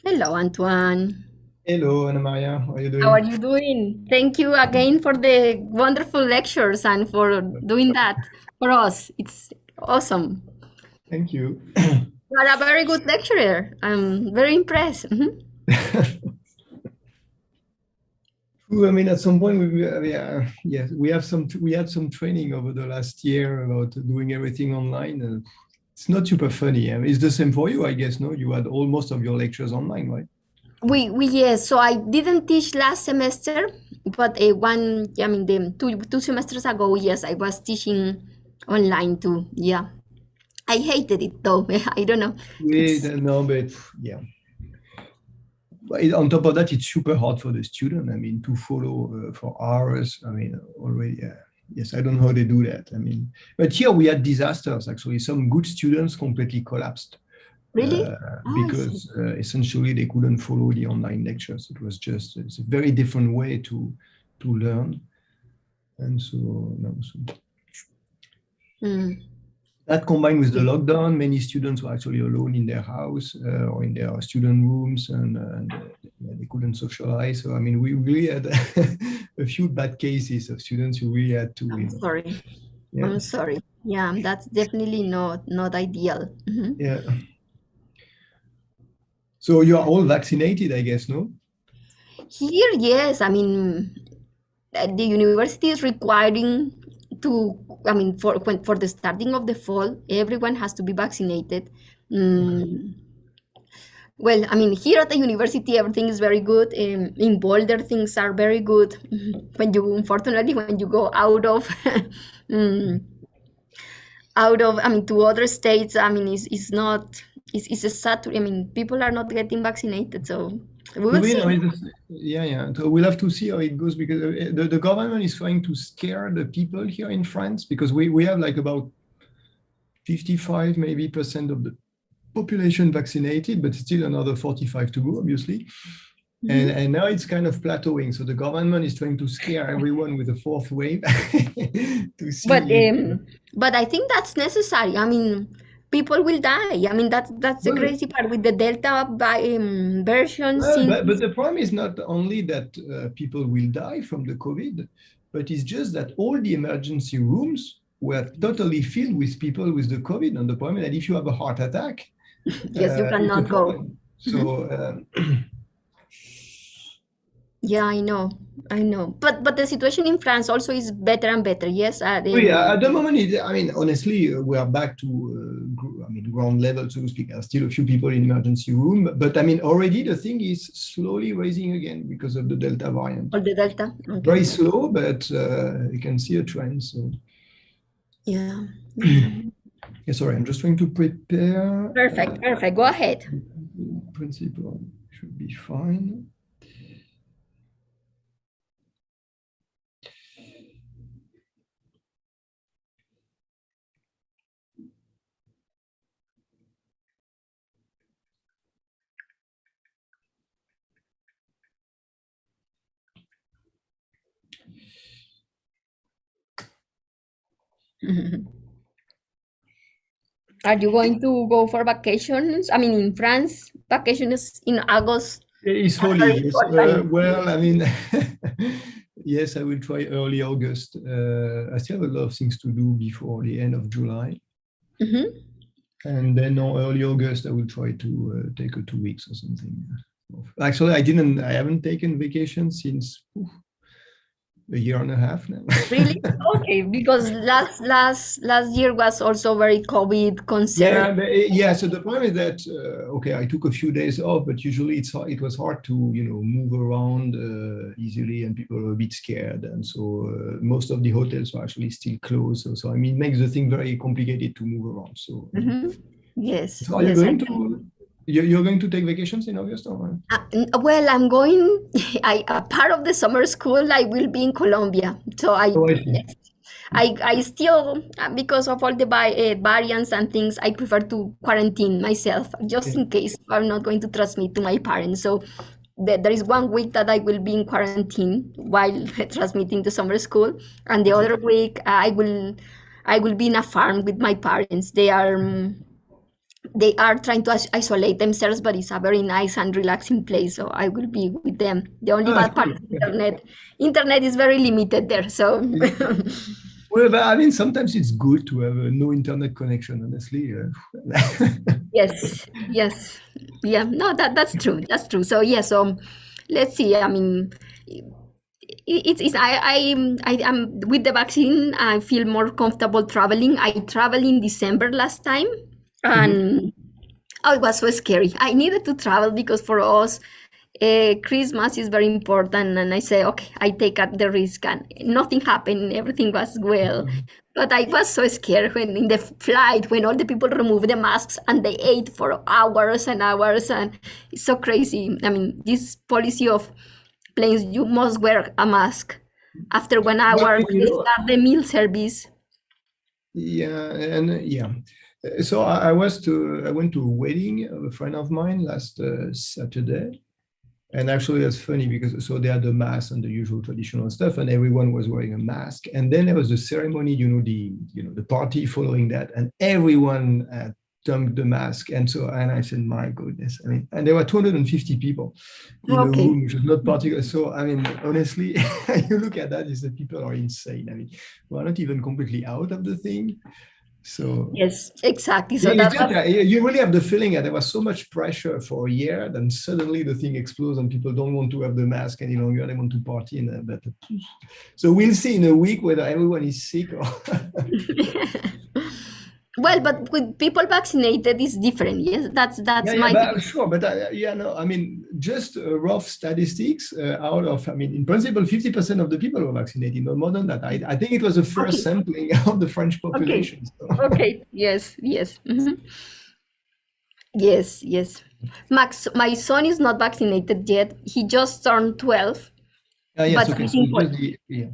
Hello, Antoine. Hello, Anna Maria. How are you How are doing? you doing? Thank you again for the wonderful lectures and for doing that for us. It's awesome. Thank you. You are a very good lecturer. I'm very impressed. I mean, at some point, yes, we had some training over the last year about doing everything online. It's not super funny. I mean, it's the same for you, I guess. No, you had almost of your lectures online, right? We yes. So I didn't teach last semester, but one. I mean, the two semesters ago, yes, I was teaching online too. Yeah, I hated it though. I don't know. It's No, but yeah. On top of that, it's super hard for the student. I mean, to follow for hours. I mean, already. Yes, I don't know how they do that. I mean, but here we had disasters. Actually, some good students completely collapsed really. Oh, I see. because essentially they couldn't follow the online lectures. It's a very different way to learn, and so no. So Mm. that combined with the lockdown, many students were actually alone in their house or in their student rooms, and they couldn't socialize. So I mean, we really had a few bad cases of students who really had to, I'm sorry. yeah, I'm sorry. Yeah, that's definitely not ideal. yeah. So you are all vaccinated, I guess, no? Here, yes, I mean, the university is requiring to, I mean, for the starting of the fall, everyone has to be vaccinated. Okay. Mm, well, I mean, here at the university, everything is very good. In Boulder, things are very good. Unfortunately, when you go mm, I mean, to other states, I mean, it's not, it's a sad, I mean, people are not getting vaccinated, so we You will mean, see. I mean, yeah, yeah. So we'll have to see how it goes because the government is trying to scare the people here in France because we have like about 55 maybe percent of the population vaccinated, but still another 45 to go, obviously. Mhm. And now it's kind of plateauing. So the government is trying to scare everyone with a fourth wave to But see if. but I think that's necessary. I mean, people will die. I mean, that's the Well, crazy part with the Delta version well, since. but the problem is not only that people will die from the COVID, but it's just that all the emergency rooms were totally filled with people with the COVID. And the problem is that if you have a heart attack, Yes, you it's a cannot go. problem. Mhm. So Yeah, I know. But the situation in France also is better and better. Yes, yeah, at the moment, I mean, honestly, we are back to, I mean, ground level, so to speak. There are still a few people in emergency room, but I mean, already the thing is slowly rising again because of the Delta variant. all the Delta. Okay. Very slow, but you can see a trend. So, Yeah, yeah. yeah, sorry, I'm just trying to prepare. Perfect, perfect. Go ahead. Principle should be fine. Are you going to go for vacations? I mean, in France, vacations in August It's are holy, very yes. important. Well, I mean, yes, I will try early August. I still have a lot of things to do before the end of July. Mhm. And then on early August, I will try to take a 2 weeks or something. Actually, I haven't taken vacation since a year and a half now. Really? Okay, because last year was also very COVID concern. Yeah, yeah. So the problem is that okay, I took a few days off, but usually it was hard to move around easily, and people were a bit scared, and so most of the hotels were actually still closed. So I mean, it makes the thing very complicated to move around. So, Yes, so are you yes, I going can. to you're going to take vacations in August or? Well, I'm going. I a part of the summer school. I will be in Colombia, so Oh, I see. I still because of all the variants and things. I prefer to quarantine myself just Okay. in case I'm not going to transmit to my parents. So there is 1 week that I will be in quarantine while transmitting to summer school, and the Okay. other week I will be in a farm with my parents. They are they are trying to isolate themselves, but it's a very nice and relaxing place. So I will be with them. The only Ah, bad part cool. is internet. Internet is very limited there. So Well, but I mean, sometimes it's good to have a no internet connection, honestly. yes, yes, yeah. No, that's true. That's true. So yeah. So let's see. I mean, it's I am with the vaccine. I feel more comfortable traveling. I traveled in December last time, Mhm. and oh, it was so scary. I needed to travel because for us, Christmas is very important. And I say, okay, I take up the risk, and nothing happened. Everything was well. But I was so scared when in the flight, when all the people removed the masks and they ate for hours and hours. And it's so crazy. I mean, this policy of planes, you must wear a mask. After 1 hour, But when they start the meal service. yeah, and yeah. So I went to a wedding of a friend of mine last Saturday, and actually that's funny because so they had the mass and the usual traditional stuff, and everyone was wearing a mask. And then there was the ceremony, the party following that, and everyone dumped the mask. And I said, my goodness, I mean, and there were 250 people in a Okay. room, which was not particular. So I mean, honestly, you look at that, is that people are insane. I mean, we're not even completely out of the thing. So Yes, exactly. So yeah, it's that just was that you really have the feeling that there was so much pressure for a year, then suddenly the thing explodes and people don't want to have the mask any longer. They want to party in but so we'll see in a week whether everyone is sick or well, but with people vaccinated is different. Yes, that's yeah, yeah, my but thing. sure, but yeah, no, I mean, just rough statistics out of, I mean, in principle, 50% of the people were vaccinated, no more than that. I think it was the first Okay, sampling of the French okay, population. So. okay. Yes, yes, yes, yes. Max, my son is not vaccinated yet. He just turned 12, Yes, but okay, he's so in just the, yeah.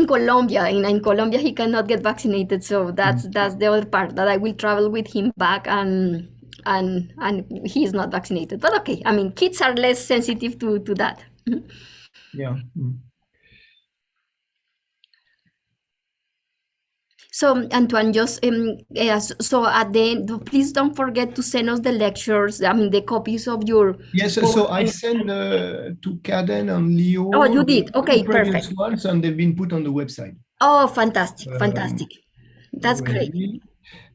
Colombia. And in Colombia, he cannot get vaccinated. So that's the other part that I will travel with him back, and he is not vaccinated. But okay, I mean, kids are less sensitive to that. Yeah. So Antoine, just yes, so at the end, please don't forget to send us the lectures. I mean, the copies of your Yes, so post. I sent to Caden and Oh, Leo you the did. two Okay, previous perfect. ones, and they've been put on the website Oh, fantastic, um, fantastic. That's great. already.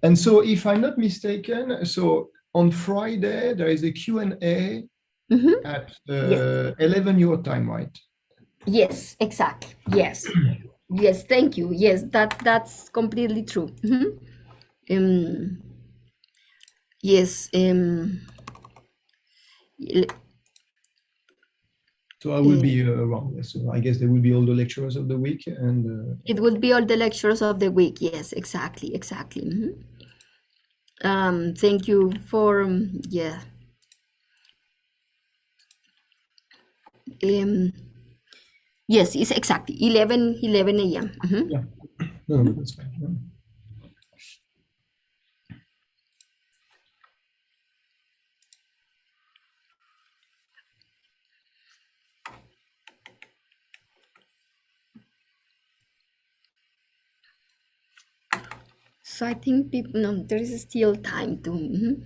And so, if I'm not mistaken, so on Friday there is a Q&A Hmm. at Yes, 11 your time, right? yes, exactly. Yes, yes. Thank you. Yes, that's completely true. Um, yes. l- So I will uh, be around. Yes. So I guess there will be all the lecturers of the week, and it will be all the lectures of the week. Yes, exactly, exactly. Thank you for yeah. Um, yes, it's exactly 11 a.m. yeah, no, no, that's fine. Yeah. So I think people, no, there is still time to.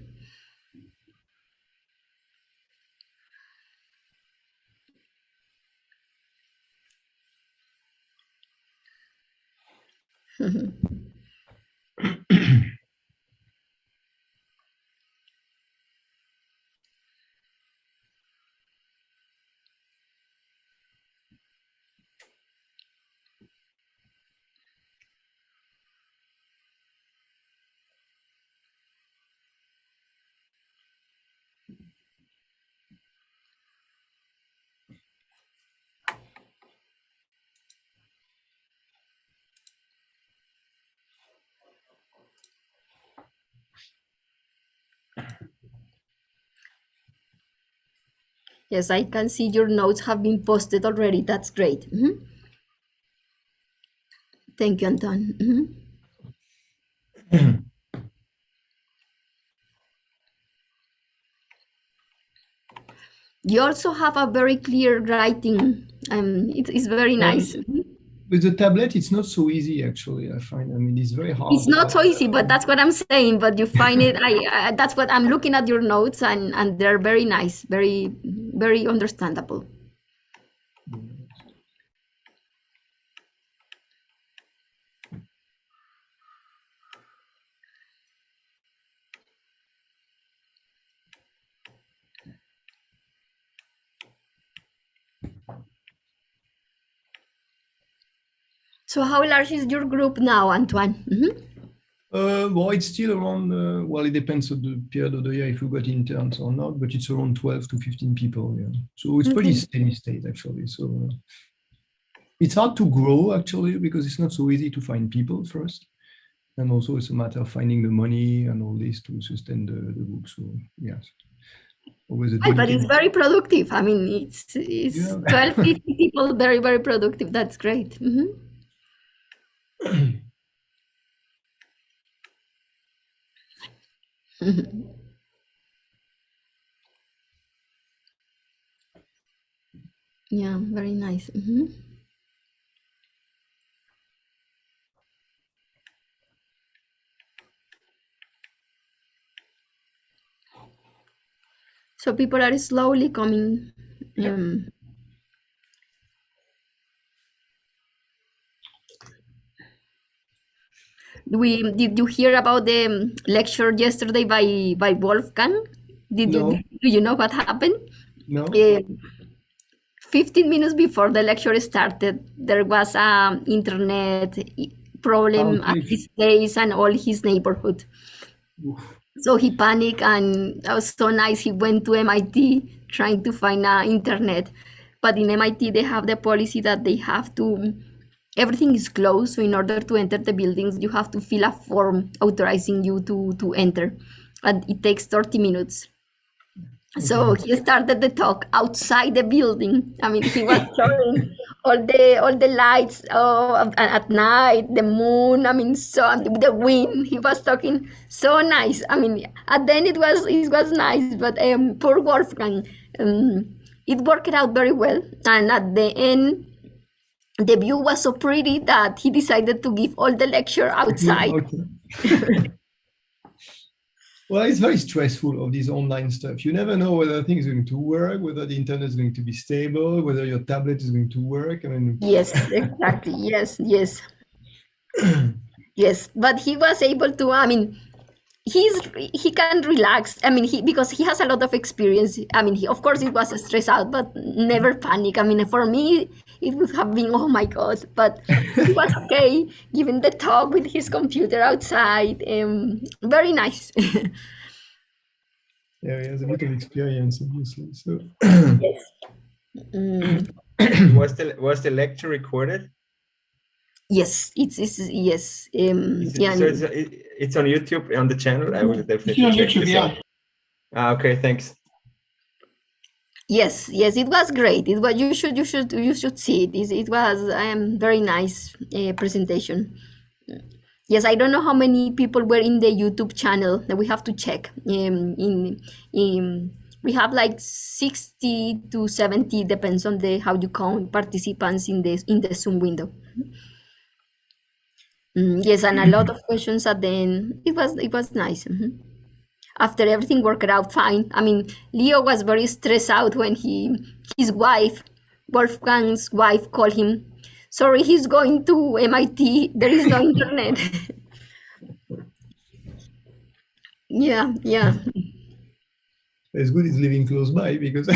Yes, I can see your notes have been posted already. That's great. Thank you, Anton. You also have a very clear writing. It's very nice. with the tablet, it's not so easy, actually, I find. I mean, it's very hard. It's not so easy, but that's what I'm saying. But you find it. That's what I'm looking at your notes, and they're very nice, very understandable. So how large is your group now, Antoine? Well, it's still around, well, it depends on the period of the year if we got interns or not, but it's around 12 to 15 people. Yeah. So it's pretty steady state, actually. So it's hard to grow, actually, because it's not so easy to find people first. And also it's a matter of finding the money and all this to sustain the group. So yes. Always a But it's very productive. I mean, it's Yeah. 12, 50 people, very productive. That's great. Yeah, very nice. So people are slowly coming. Did you hear about the lecture yesterday by Wolfgang? No. Do you know what happened? No. 15 minutes before the lecture started, there was a internet problem at his place and all his neighborhood. Oof. So he panicked, and that was so nice. He went to MIT trying to find internet, but in MIT they have the policy that they have to. Everything is closed, so in order to enter the buildings, you have to fill a form authorizing you to enter, and it takes 30 minutes. So he started the talk outside the building. I mean, he was showing all the lights at night, the moon. I mean, so the wind. He was talking so nice. I mean, at the end it was nice, but poor Wolfgang. It worked out very well, and at the end, the view was so pretty that he decided to give all the lecture outside. Well, it's very stressful of this online stuff. You never know whether things are going to work, whether the internet is going to be stable, whether your tablet is going to work. I mean, yes, exactly. Yes. Yes, but he was able to. I mean, he can relax. I mean, because he has a lot of experience. I mean, of course it was stressed out, but never panic. I mean, for me it would have been, oh my god, but he was okay giving the talk with his computer outside. Very nice. Yeah, he has a bit of experience, obviously. So Yes. Was the lecture recorded? Yes, it's yes. Yeah. So it's on YouTube on the channel. I will definitely on check YouTube, this out. Okay, thanks. Yes, it was great. It was you should see it. It was very nice presentation. Yes, I don't know how many people were in the YouTube channel. That we have to check. We have like 60 to 70, depends on how you count participants in the Zoom window. Yes, and a lot of questions at the end. It was nice. After everything worked out fine. I mean, Leo was very stressed out when his wife, Wolfgang's wife, called him. Sorry, he's going to MIT. There is no internet. Yeah. it's good he's living close by because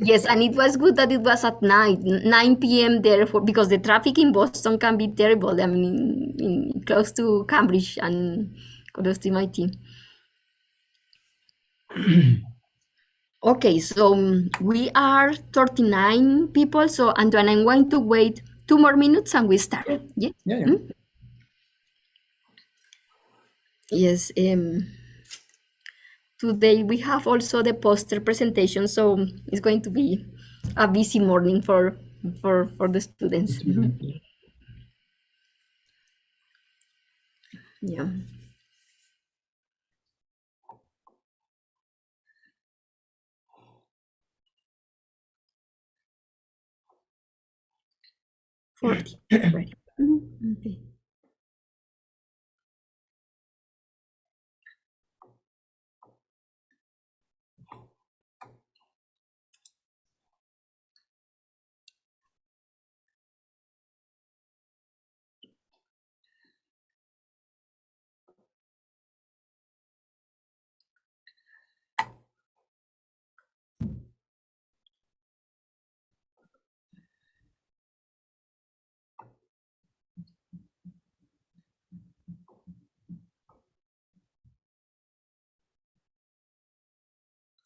Yes, and it was good that it was at night, 9 p.m. Therefore, because the traffic in Boston can be terrible. I mean, close to Cambridge and close to MIT. Okay, so we are 39 people. So Antoine, I'm going to wait 2 more minutes and we start. Yes. yeah. Yes. Today we have also the poster presentation, so it's going to be a busy morning for the students. Yeah. 40. Right. Okay.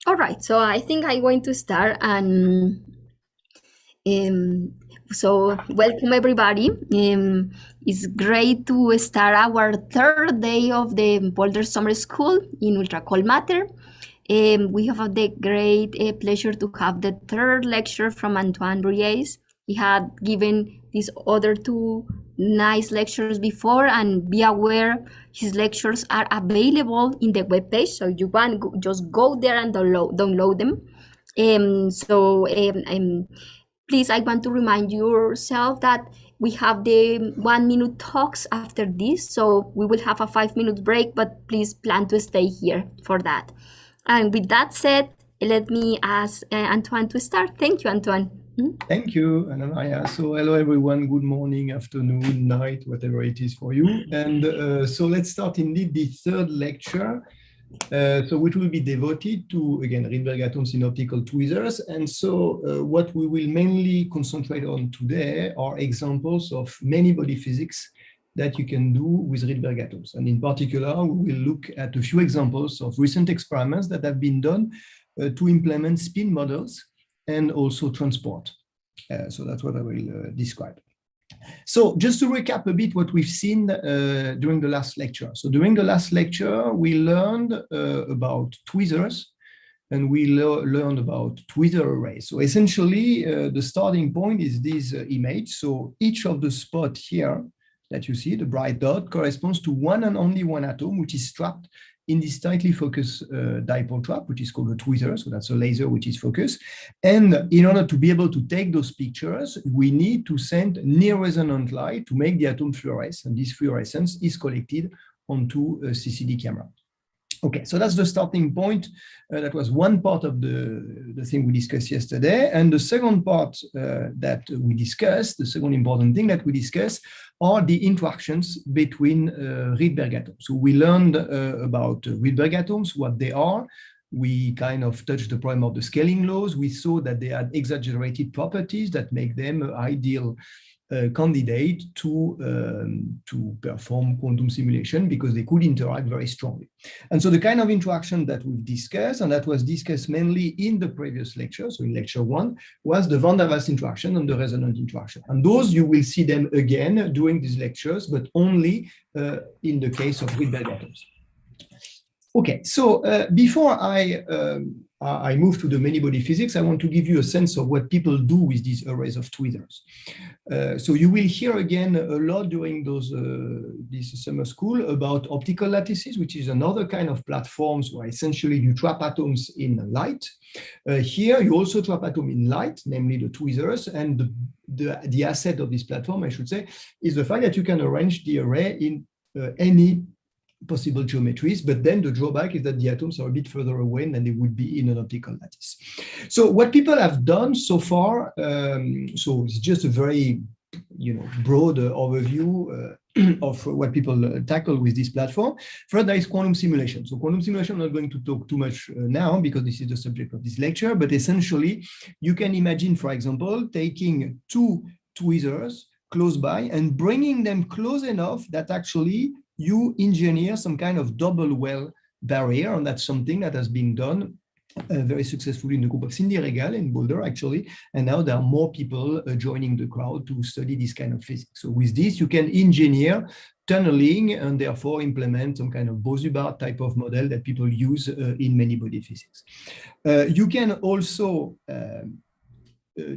All right, so I think I'm going to start, and so welcome everybody. It's great to start our third day of the Boulder Summer School in Ultracold matter. We have the great pleasure to have the third lecture from Antoine Browaeys. He had given these other two nice lectures before, and be aware his lectures are available in the webpage, so you want just go there and download them. Please, I want to remind yourself that we have the 1 minute talks after this, so we will have a 5 minute break, but please plan to stay here for that. And with that said, let me ask Antoine to start. Thank you, Antoine. Thank you, Anaya. So hello, everyone. Good morning, afternoon, night, whatever it is for you. And so let's start indeed the third lecture, which will be devoted to, again, Rydberg atoms in optical tweezers. And so what we will mainly concentrate on today are examples of many-body physics that you can do with Rydberg atoms. And in particular, we will look at a few examples of recent experiments that have been done to implement spin models and also transport. So that's what I will describe. So just to recap a bit what we've seen during the last lecture. So during the last lecture, we learned about tweezers, and we learned about tweezer arrays. So essentially, the starting point is this image. So each of the spots here that you see, the bright dot, corresponds to one and only one atom, which is trapped in this tightly focused dipole trap, which is called a tweezer. So that's a laser which is focused. And in order to be able to take those pictures, we need to send near resonant light to make the atom fluoresce. And this fluorescence is collected onto a CCD camera. Okay, so that's the starting point. That was one part of the thing we discussed yesterday. And the second part that we discussed, the second important thing that we discussed, are the interactions between Rydberg atoms. So we learned about Rydberg atoms, what they are. We kind of touched the problem of the scaling laws. We saw that they had exaggerated properties that make them an ideal candidate to perform quantum simulation because they could interact very strongly. And so the kind of interaction that we've discussed, and that was discussed mainly in the previous lecture, so in lecture 1, was the van der Waals interaction and the resonant interaction. And those, you will see them again during these lectures, but only in the case of Rydberg atoms. Okay, so before I move to the many-body physics, I want to give you a sense of what people do with these arrays of tweezers. So you will hear again a lot during this summer school about optical lattices, which is another kind of platforms where essentially you trap atoms in light. Here you also trap atoms in light, namely the tweezers, and the asset of this platform, I should say, is the fact that you can arrange the array in any possible geometries, but then the drawback is that the atoms are a bit further away than they would be in an optical lattice. So what people have done so far, so it's just a very broad overview of what people tackle with this platform. First, there is quantum simulation. So quantum simulation, I'm not going to talk too much now because this is the subject of this lecture, but essentially you can imagine, for example, taking two tweezers close by and bringing them close enough that actually you engineer some kind of double well barrier, and that's something that has been done very successfully in the group of Cindy Regal in Boulder, actually, and now there are more people joining the crowd to study this kind of physics. So with this, you can engineer tunneling and therefore implement some kind of Bose type of model that people use in many-body physics. You can also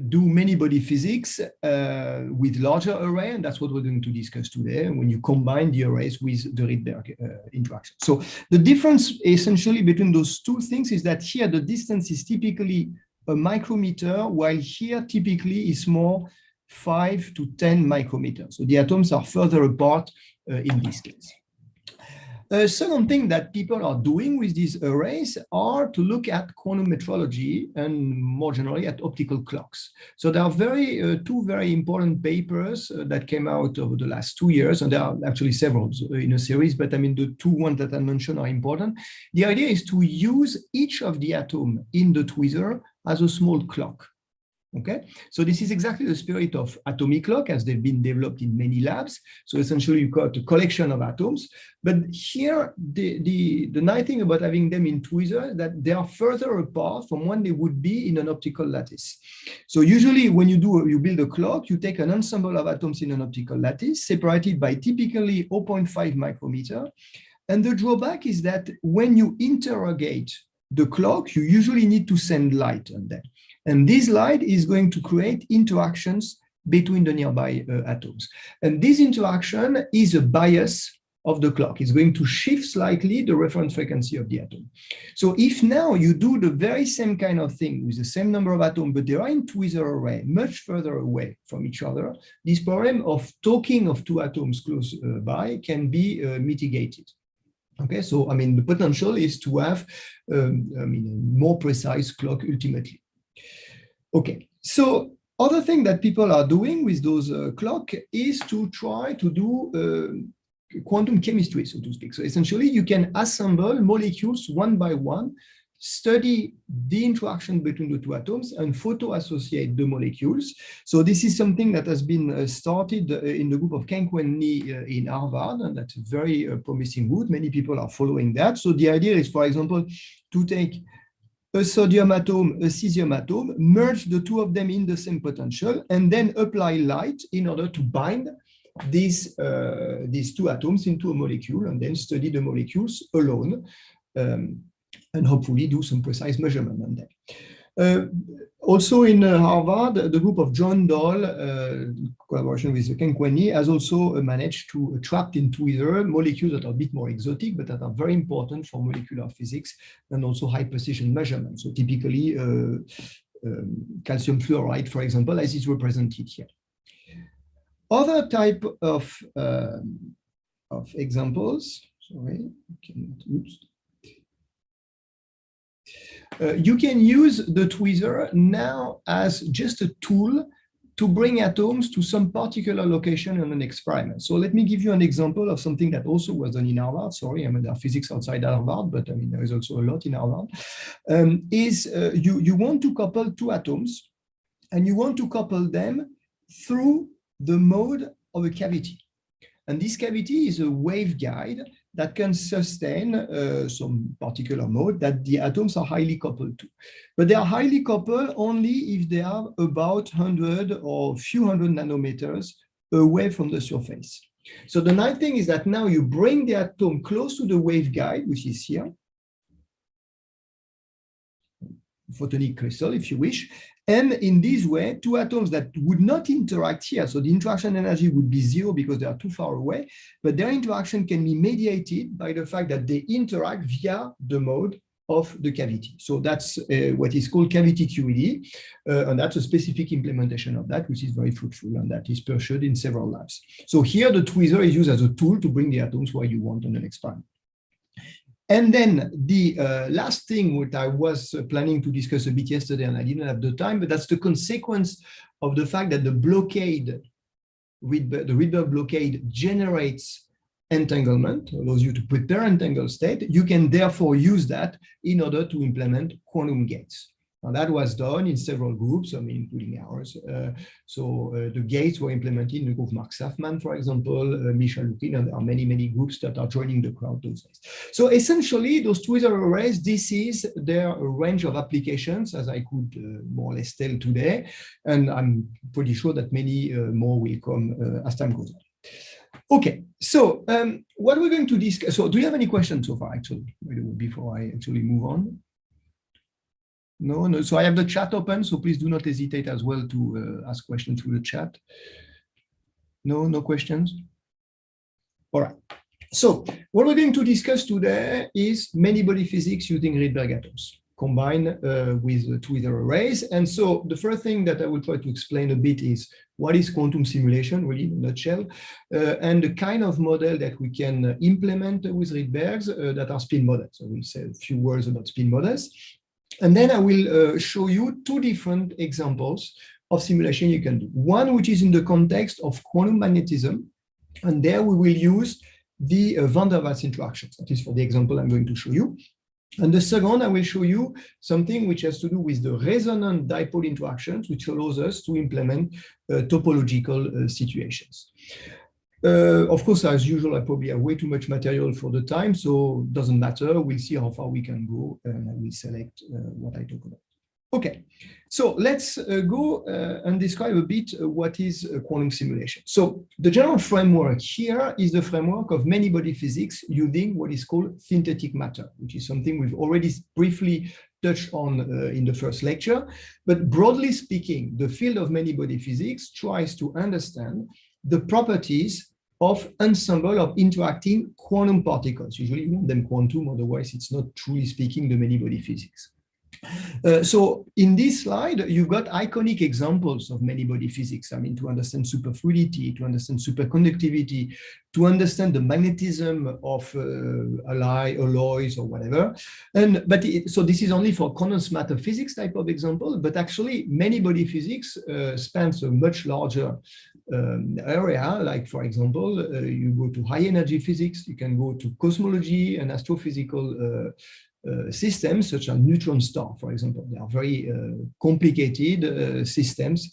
do many-body physics with larger array, and that's what we're going to discuss today, when you combine the arrays with the Rydberg interaction. So the difference essentially between those two things is that here the distance is typically a micrometer, while here typically is more 5 to 10 micrometers. So the atoms are further apart in this case. A second thing that people are doing with these arrays are to look at quantum metrology and more generally at optical clocks. So there are two very important papers that came out over the last 2 years, and there are actually several in a series, but I mean the two ones that I mentioned are important. The idea is to use each of the atom in the tweezer as a small clock. Okay, so this is exactly the spirit of atomic clock as they've been developed in many labs. So essentially you've got a collection of atoms, but here the nice thing about having them in tweezers is that they are further apart from when they would be in an optical lattice. So usually when you build a clock, you take an ensemble of atoms in an optical lattice separated by typically 0.5 micrometer. And the drawback is that when you interrogate the clock, you usually need to send light on them. And this light is going to create interactions between the nearby atoms. And this interaction is a bias of the clock. It's going to shift slightly the reference frequency of the atom. So if now you do the very same kind of thing with the same number of atoms, but they are in tweezer array much further away from each other, this problem of talking of two atoms close by can be mitigated. Okay, so I mean, the potential is to have a more precise clock ultimately. Okay, so other thing that people are doing with those clock is to try to do quantum chemistry, so to speak. So essentially, you can assemble molecules one by one, study the interaction between the two atoms, and photo-associate the molecules. So this is something that has been started in the group of Kenkwenny in Harvard, and that's a very promising route. Many people are following that. So the idea is, for example, to take a sodium atom, a cesium atom, merge the two of them in the same potential, and then apply light in order to bind these two atoms into a molecule, and then study the molecules alone, and hopefully do some precise measurement on them. Also in Harvard, the group of John Doll, collaboration with Kenkwenny, has also managed to trap in tweezer molecules that are a bit more exotic, but that are very important for molecular physics and also high precision measurements. So typically calcium fluoride, for example, as is represented here. Other type of examples, sorry, oops. You can use the tweezer now as just a tool to bring atoms to some particular location in an experiment. So let me give you an example of something that also was done in Harvard. Sorry, I mean, there are physics outside Harvard, but I mean, there is also a lot in Harvard. You want to couple two atoms, and you want to couple them through the mode of a cavity. And this cavity is a waveguide that can sustain some particular mode that the atoms are highly coupled to. But they are highly coupled only if they are about 100 or few hundred nanometers away from the surface. So the nice thing is that now you bring the atom close to the waveguide, which is here, photonic crystal, if you wish. And in this way, two atoms that would not interact here, so the interaction energy would be zero because they are too far away, but their interaction can be mediated by the fact that they interact via the mode of the cavity. So that's what is called cavity QED, and that's a specific implementation of that, which is very fruitful, and that is pursued in several labs. So here the tweezer is used as a tool to bring the atoms where you want on an experiment. And then the last thing which I was planning to discuss a bit yesterday, and I didn't have the time, but that's the consequence of the fact that the blockade, the Rydberg blockade generates entanglement, allows you to prepare entangled state. You can therefore use that in order to implement quantum gates. Now that was done in several groups, I mean, including ours. The gates were implemented in the group Mark Safman, for example, Michel Lukin, and there are many, many groups that are joining the crowd those days. So essentially, those tweezer arrays, this is their range of applications, as I could more or less tell today. And I'm pretty sure that many more will come as time goes on. Okay, so what we're going to discuss, so do you have any questions so far, actually, before I actually move on? No. So I have the chat open, so please do not hesitate as well to ask questions through the chat. No questions? All right. So what we're going to discuss today is many-body physics using Rydberg atoms combined with tweezer arrays. And so the first thing that I will try to explain a bit is what is quantum simulation, really in a nutshell, and the kind of model that we can implement with Rydbergs that are spin models. So we'll say a few words about spin models. And then I will show you two different examples of simulation you can do. One which is in the context of quantum magnetism, and there we will use the van der Waals interactions. That is for the example I'm going to show you. And the second, I will show you something which has to do with the resonant dipole interactions, which allows us to implement topological situations. Of course, as usual, I probably have way too much material for the time, so it doesn't matter. We'll see how far we can go, and I will select what I talk about. Okay, so let's go and describe a bit what is quantum simulation. So the general framework here is the framework of many-body physics using what is called synthetic matter, which is something we've already briefly touched on in the first lecture. But broadly speaking, the field of many-body physics tries to understand the properties of ensemble of interacting quantum particles. Usually you want them quantum, otherwise it's not truly speaking the many-body physics. So in this slide, you've got iconic examples of many-body physics. I mean, to understand superfluidity, to understand superconductivity, to understand the magnetism of alloys or whatever. So this is only for condensed matter physics type of example, but actually many-body physics spans a much larger area. Like, for example, you go to high energy physics, you can go to cosmology and astrophysical systems such as neutron star, for example. They are very complicated systems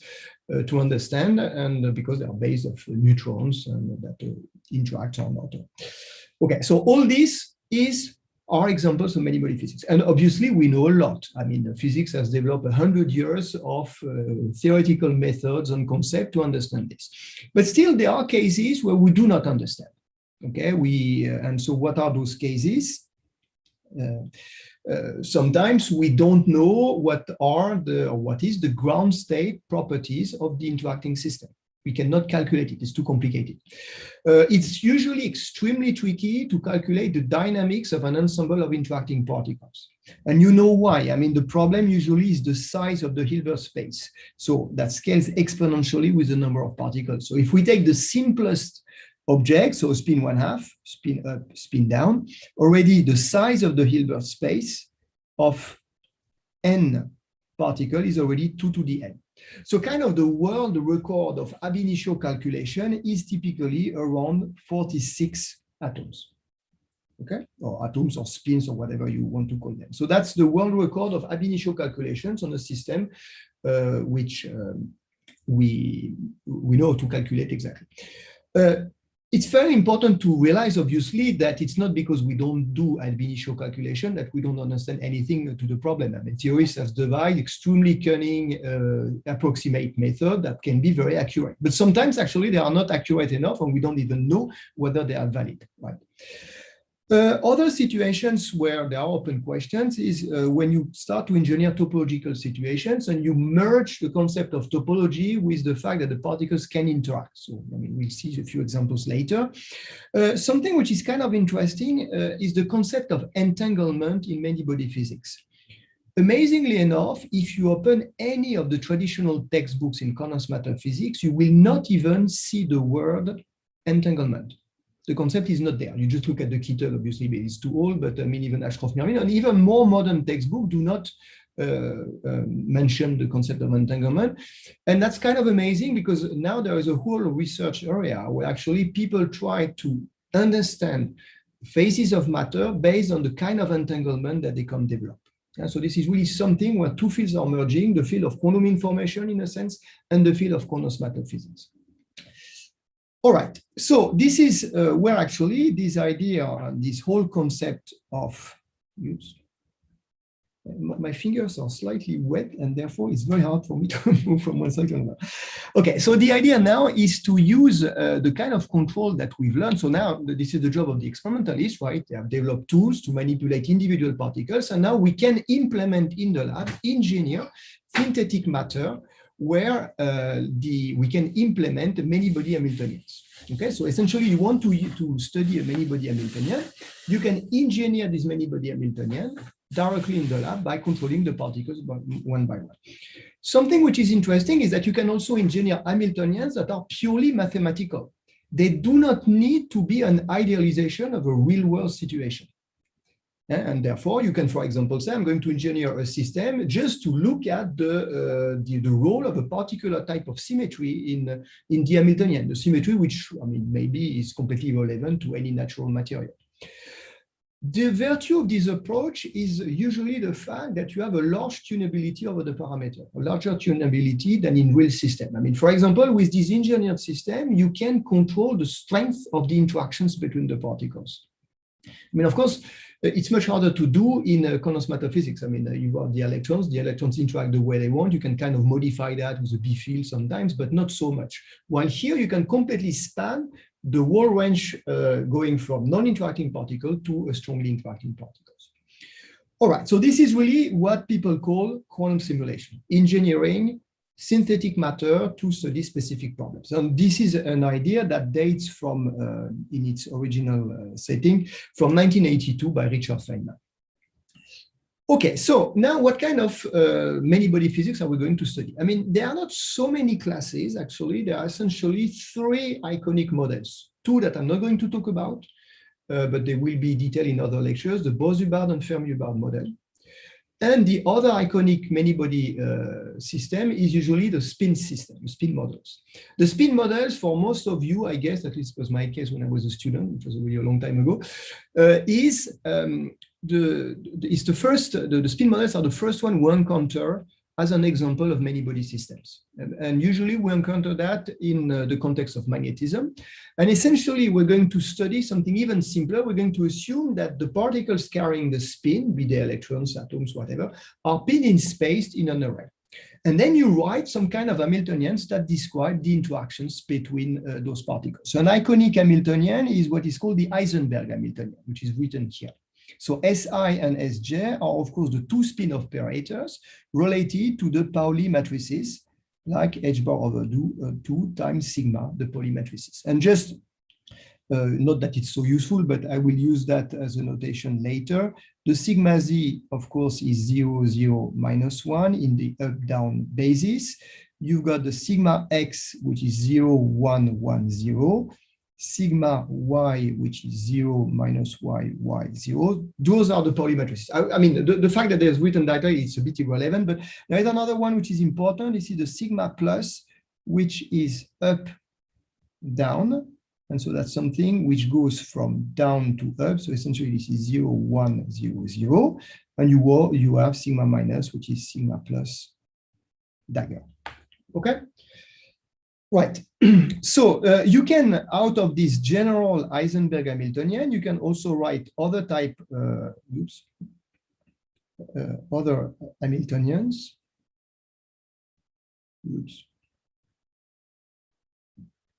to understand, and because they are based on neutrons and that interact or not. Okay, so all this are examples of many-body physics. And obviously we know a lot. I mean, physics has developed 100 years of theoretical methods and concepts to understand this. But still there are cases where we do not understand. Okay, and so what are those cases? Sometimes we don't know what is the ground state properties of the interacting system. We cannot calculate it, it's too complicated. It's usually extremely tricky to calculate the dynamics of an ensemble of interacting particles. And you know why? I mean, the problem usually is the size of the Hilbert space. So that scales exponentially with the number of particles. So if we take the simplest object, so spin 1/2, spin up, spin down, already the size of the Hilbert space of n particle is already 2 to the n. So kind of the world record of ab initio calculation is typically around 46 atoms. Okay, or atoms or spins or whatever you want to call them. So that's the world record of ab initio calculations on a system which we know to calculate exactly. It's very important to realize, obviously, that it's not because we don't do ab initio calculation that we don't understand anything to the problem. I mean, theorists have devised extremely cunning approximate method that can be very accurate. But sometimes, actually, they are not accurate enough, and we don't even know whether they are valid, right? Other situations where there are open questions is when you start to engineer topological situations and you merge the concept of topology with the fact that the particles can interact. So, I mean, we'll see a few examples later. Something which is kind of interesting is the concept of entanglement in many-body physics. Amazingly enough, if you open any of the traditional textbooks in condensed matter physics, you will not even see the word entanglement. The concept is not there. You just look at the Kittel, obviously, but it's too old, but I mean, even Ashcroft-Mermin and even more modern textbooks do not mention the concept of entanglement. And that's kind of amazing because now there is a whole research area where actually people try to understand phases of matter based on the kind of entanglement that they can develop. Yeah, so this is really something where two fields are merging, the field of quantum information, in a sense, and the field of condensed matter physics. All right, so this is where actually this idea, this whole concept of, my fingers are slightly wet and therefore it's very hard for me to move from one side to another. Okay, so the idea now is to use the kind of control that we've learned. So now this is the job of the experimentalists, right? They have developed tools to manipulate individual particles, and now we can implement in the lab, engineer synthetic matter where we can implement many-body Hamiltonians. Okay, so essentially you want to study a many-body Hamiltonian, you can engineer this many-body Hamiltonian directly in the lab by controlling the particles one by one. Something which is interesting is that you can also engineer Hamiltonians that are purely mathematical. They do not need to be an idealization of a real-world situation. And therefore, you can, for example, say, I'm going to engineer a system just to look at the role of a particular type of symmetry in the Hamiltonian, the symmetry which, I mean, maybe is completely irrelevant to any natural material. The virtue of this approach is usually the fact that you have a large tunability over the parameter, a larger tunability than in real system. I mean, for example, with this engineered system, you can control the strength of the interactions between the particles. I mean, of course, it's much harder to do in condensed matter physics. I mean, you have the electrons interact the way they want. You can kind of modify that with a B field sometimes, but not so much. While here, you can completely span the whole range going from non-interacting particle to a strongly interacting particles. All right, so this is really what people call quantum simulation, engineering synthetic matter to study specific problems. And this is an idea that dates from, in its original setting, from 1982 by Richard Feynman. Okay, so now what kind of many-body physics are we going to study? I mean, there are not so many classes, actually. There are essentially three iconic models, two that I'm not going to talk about, but they will be detailed in other lectures, the Bose-Hubbard and Fermi-Hubbard model. And the other iconic many-body system is usually the spin system, the spin models. The spin models, for most of you, I guess, at least was my case when I was a student, which was really a long time ago, the spin models are the first one we encounter as an example of many-body systems. And usually we encounter that in the context of magnetism. And essentially, we're going to study something even simpler. We're going to assume that the particles carrying the spin, be they electrons, atoms, whatever, are pinned in space in an array. And then you write some kind of Hamiltonians that describe the interactions between those particles. So an iconic Hamiltonian is what is called the Heisenberg Hamiltonian, which is written here. So Si and Sj are, of course, the two spin operators related to the Pauli matrices, like h bar over 2 times sigma, the Pauli matrices. And just not that it's so useful, but I will use that as a notation later. The sigma z, of course, is 0, 0, minus 1 in the up-down basis. You've got the sigma x, which is 0, 1, 1, 0. Sigma y, which is 0 minus y, y 0. Those are the Pauli matrices. I mean, the fact that there's written data is a bit irrelevant, but there is another one which is important. This is the sigma plus, which is up, down. And so that's something which goes from down to up. So essentially, this is 0, 1, 0, 0. And you have sigma minus, which is sigma plus dagger. Okay? Right. So you can, out of this general Heisenberg Hamiltonian, you can also write other type, other Hamiltonians.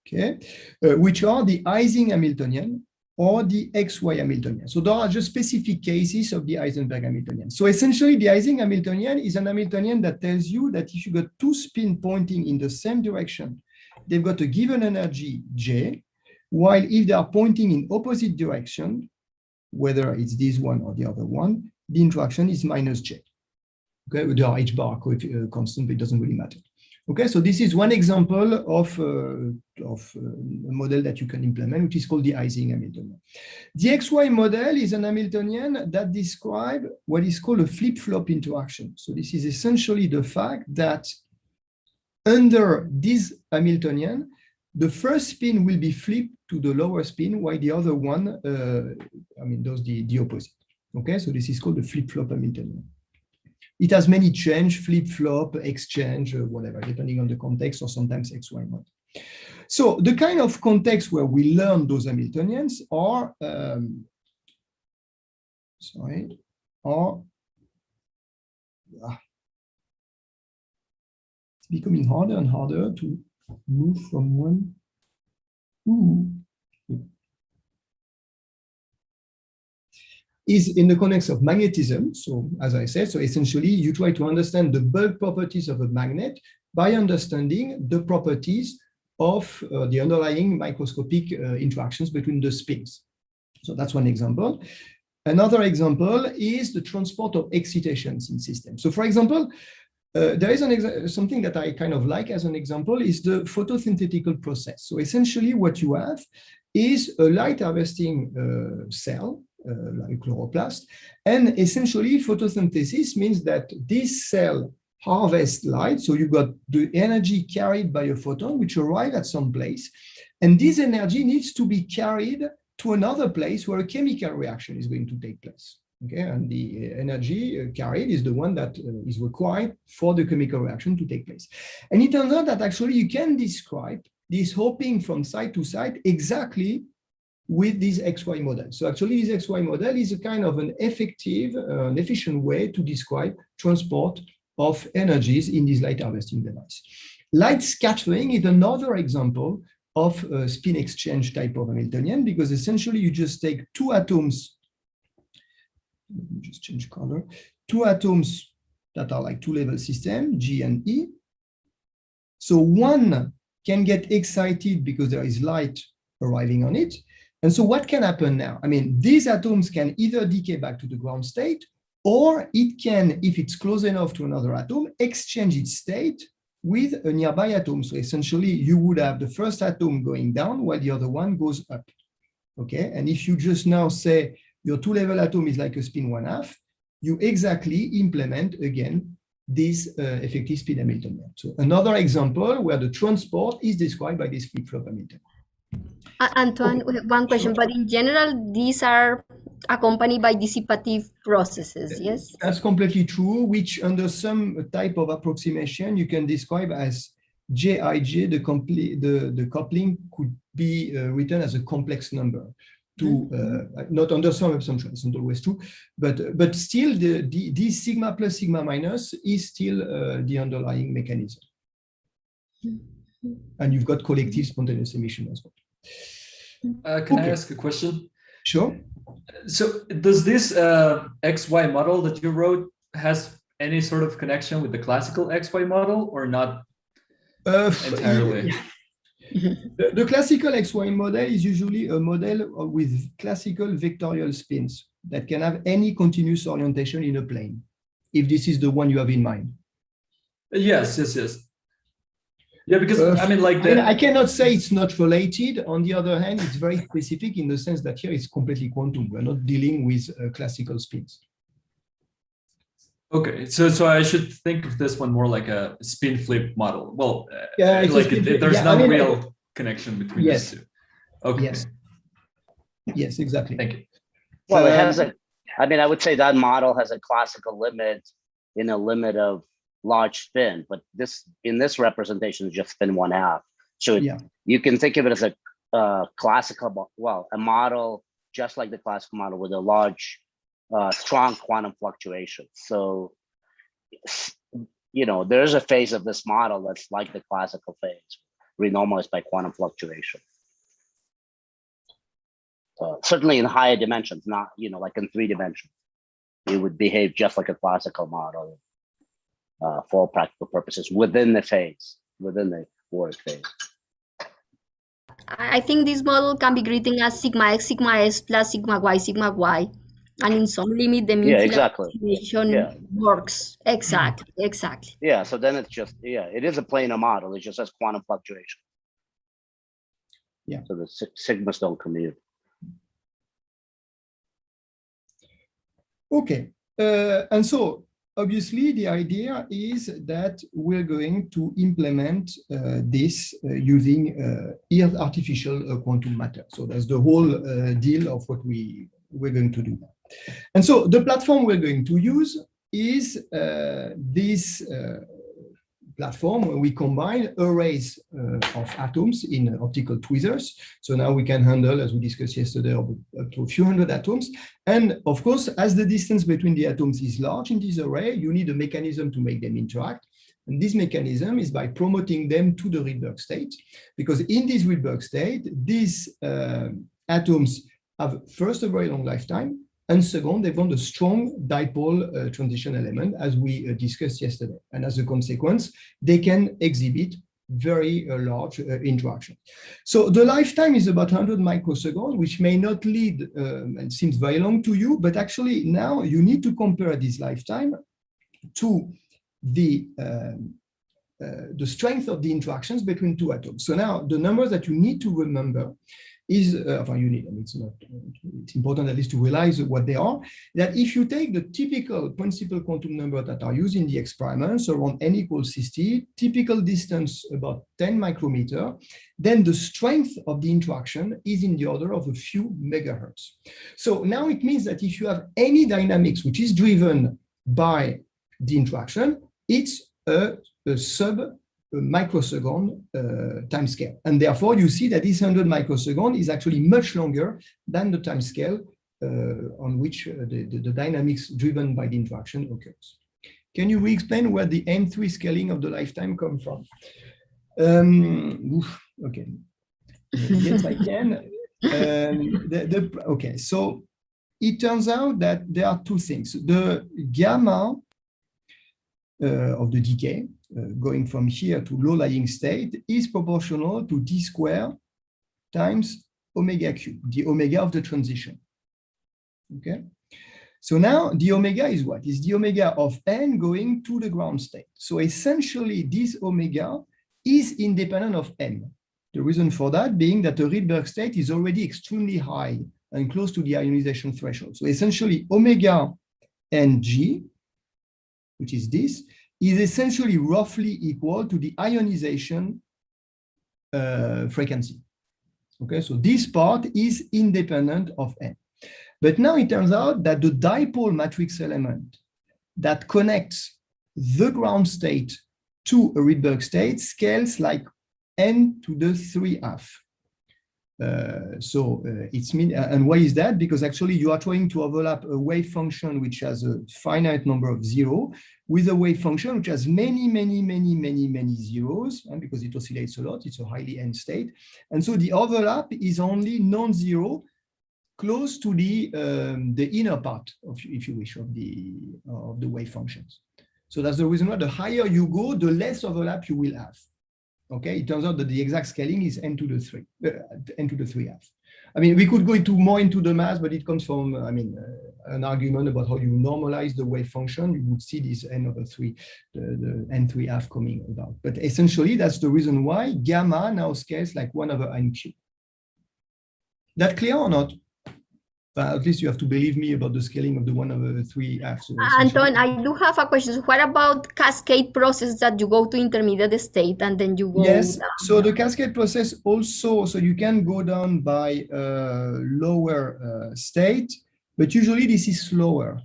Okay, which are the Ising Hamiltonian or the XY Hamiltonian. So there are just specific cases of the Heisenberg Hamiltonian. So essentially, the Ising Hamiltonian is an Hamiltonian that tells you that if you got two spin pointing in the same direction, they've got a given energy J, while if they are pointing in opposite direction, whether it's this one or the other one, the interaction is minus J. Okay, there are h bar constant, but it doesn't really matter. Okay, so this is one example of a model that you can implement, which is called the Ising Hamiltonian. The XY model is an Hamiltonian that describes what is called a flip-flop interaction. So this is essentially the fact that under this Hamiltonian, the first spin will be flipped to the lower spin, while the other one, does the opposite. Okay, so this is called the flip-flop Hamiltonian. It has many change, flip-flop, exchange, whatever, depending on the context, or sometimes XY model. So the kind of context where we learn those Hamiltonians are, it's becoming harder and harder to move from one. Is in the context of magnetism. So as I said, so essentially you try to understand the bulk properties of a magnet by understanding the properties of the underlying microscopic interactions between the spins. So that's one example. Another example is the transport of excitations in systems. So for example, there is something that I kind of like as an example is the photosynthetical process. So essentially what you have is a light harvesting cell, like chloroplast, and essentially photosynthesis means that this cell harvests light. So you've got the energy carried by a photon, which arrive at some place, and this energy needs to be carried to another place where a chemical reaction is going to take place. Okay, and the energy carried is the one that is required for the chemical reaction to take place. And it turns out that actually you can describe this hopping from side to side exactly with this XY model. So actually this XY model is a kind of an effective, efficient way to describe transport of energies in this light harvesting device. Light scattering is another example of a spin exchange type of Hamiltonian, because essentially you just take two atoms, let me just change color, two atoms that are like two-level system, G and E. So one can get excited because there is light arriving on it. And so what can happen now? I mean, these atoms can either decay back to the ground state, or it can, if it's close enough to another atom, exchange its state with a nearby atom. So essentially, you would have the first atom going down while the other one goes up. Okay, and if you just now say your two-level atom is like a spin 1/2, you exactly implement again this effective spin Hamiltonian. So another example where the transport is described by this flip-flop Hamiltonian. Antoine, one question, but in general, these are accompanied by dissipative processes, yes? That's completely true, which under some type of approximation, you can describe as Jij, the coupling could be written as a complex number. Not under some assumption, it's not always true, but still the sigma plus sigma minus is still the underlying mechanism. And you've got collective spontaneous emission as well. Can I ask a question? Sure. So does this XY model that you wrote has any sort of connection with the classical XY model or not entirely? The classical XY model is usually a model with classical vectorial spins that can have any continuous orientation in a plane, if this is the one you have in mind. Yes. Yeah, because I mean, like I cannot say it's not related. On the other hand, it's very specific in the sense that here it's completely quantum. We're not dealing with classical spins. Okay, so I should think of this one more like a spin flip model. Well, yeah, like there's no real connection between these two. Okay. Yes, exactly. Thank you. Well, it has a, I mean, I would say that model has a classical limit in a limit of large spin, but in this representation is just spin 1/2. So you can think of it as a classical, well, a model just like the classical model with a large, strong quantum fluctuation. So, you know, there's a phase of this model that's like the classical phase, renormalized by quantum fluctuation. Certainly in higher dimensions, not, you know, like in 3 dimensions, it would behave just like a classical model. For all practical purposes, within the phase, within the work phase. I think this model can be written as sigma x, sigma s plus sigma y, and in some limit, the mean approximation works. Exactly. Yeah, so then it's just, it is a planar model. It just has quantum fluctuation. Yeah. So the sigmas don't commute. Okay, and so obviously, the idea is that we're going to implement this using artificial quantum matter. So that's the whole deal of what we're going to do now. And so the platform we're going to use is this platform where we combine arrays of atoms in optical tweezers. So now we can handle, as we discussed yesterday, up to a few hundred atoms. And of course, as the distance between the atoms is large in this array, you need a mechanism to make them interact. And this mechanism is by promoting them to the Rydberg state, because in this Rydberg state, these atoms have first a very long lifetime, and second, they want a strong dipole transition element, as we discussed yesterday. And as a consequence, they can exhibit very large interaction. So the lifetime is about 100 microseconds, which may not lead, and seems very long to you, but actually now you need to compare this lifetime to the strength of the interactions between two atoms. So now the numbers that you need to remember is, it's important at least to realize what they are, that if you take the typical principal quantum number that are used in the experiments around n equals 60, typical distance about 10 micrometer, then the strength of the interaction is in the order of a few megahertz. So now it means that if you have any dynamics which is driven by the interaction, it's a sub microsecond time scale. And therefore, you see that this 100 microsecond is actually much longer than the time scale on which the dynamics driven by the interaction occurs. Can you re-explain where the M3 scaling of the lifetime come from? Okay. Yes, I can. Okay, so it turns out that there are two things. The gamma of the decay, going from here to low-lying state, is proportional to d squared times omega cube, the omega of the transition. Okay, so now the omega is what? Is the omega of n going to the ground state. So essentially, this omega is independent of n. The reason for that being that the Rydberg state is already extremely high and close to the ionization threshold. So essentially, omega ng, which is this, is essentially roughly equal to the ionization frequency. Okay, so this part is independent of n. But now it turns out that the dipole matrix element that connects the ground state to a Rydberg state scales like n to the 3/2. It's mean, and why is that? Because actually you are trying to overlap a wave function which has a finite number of zero with a wave function which has many zeros, and because it oscillates a lot, it's a highly n state. And so the overlap is only non-zero close to the inner part of, if you wish, of the wave functions. So that's the reason why the higher you go, the less overlap you will have. Okay, it turns out that the exact scaling is n to the 3/2. I mean, we could go more into the math, but it comes from, an argument about how you normalize the wave function. You would see this n/3, the n3/2 coming about. But essentially, that's the reason why gamma now scales like 1/n cube. That clear or not? At least you have to believe me about the scaling of the 1/3/2. So Antoine, I do have a question. So what about cascade process that you go to intermediate state and then you go Yes, down? so the cascade process also, so you can go down by lower state, but usually this is slower,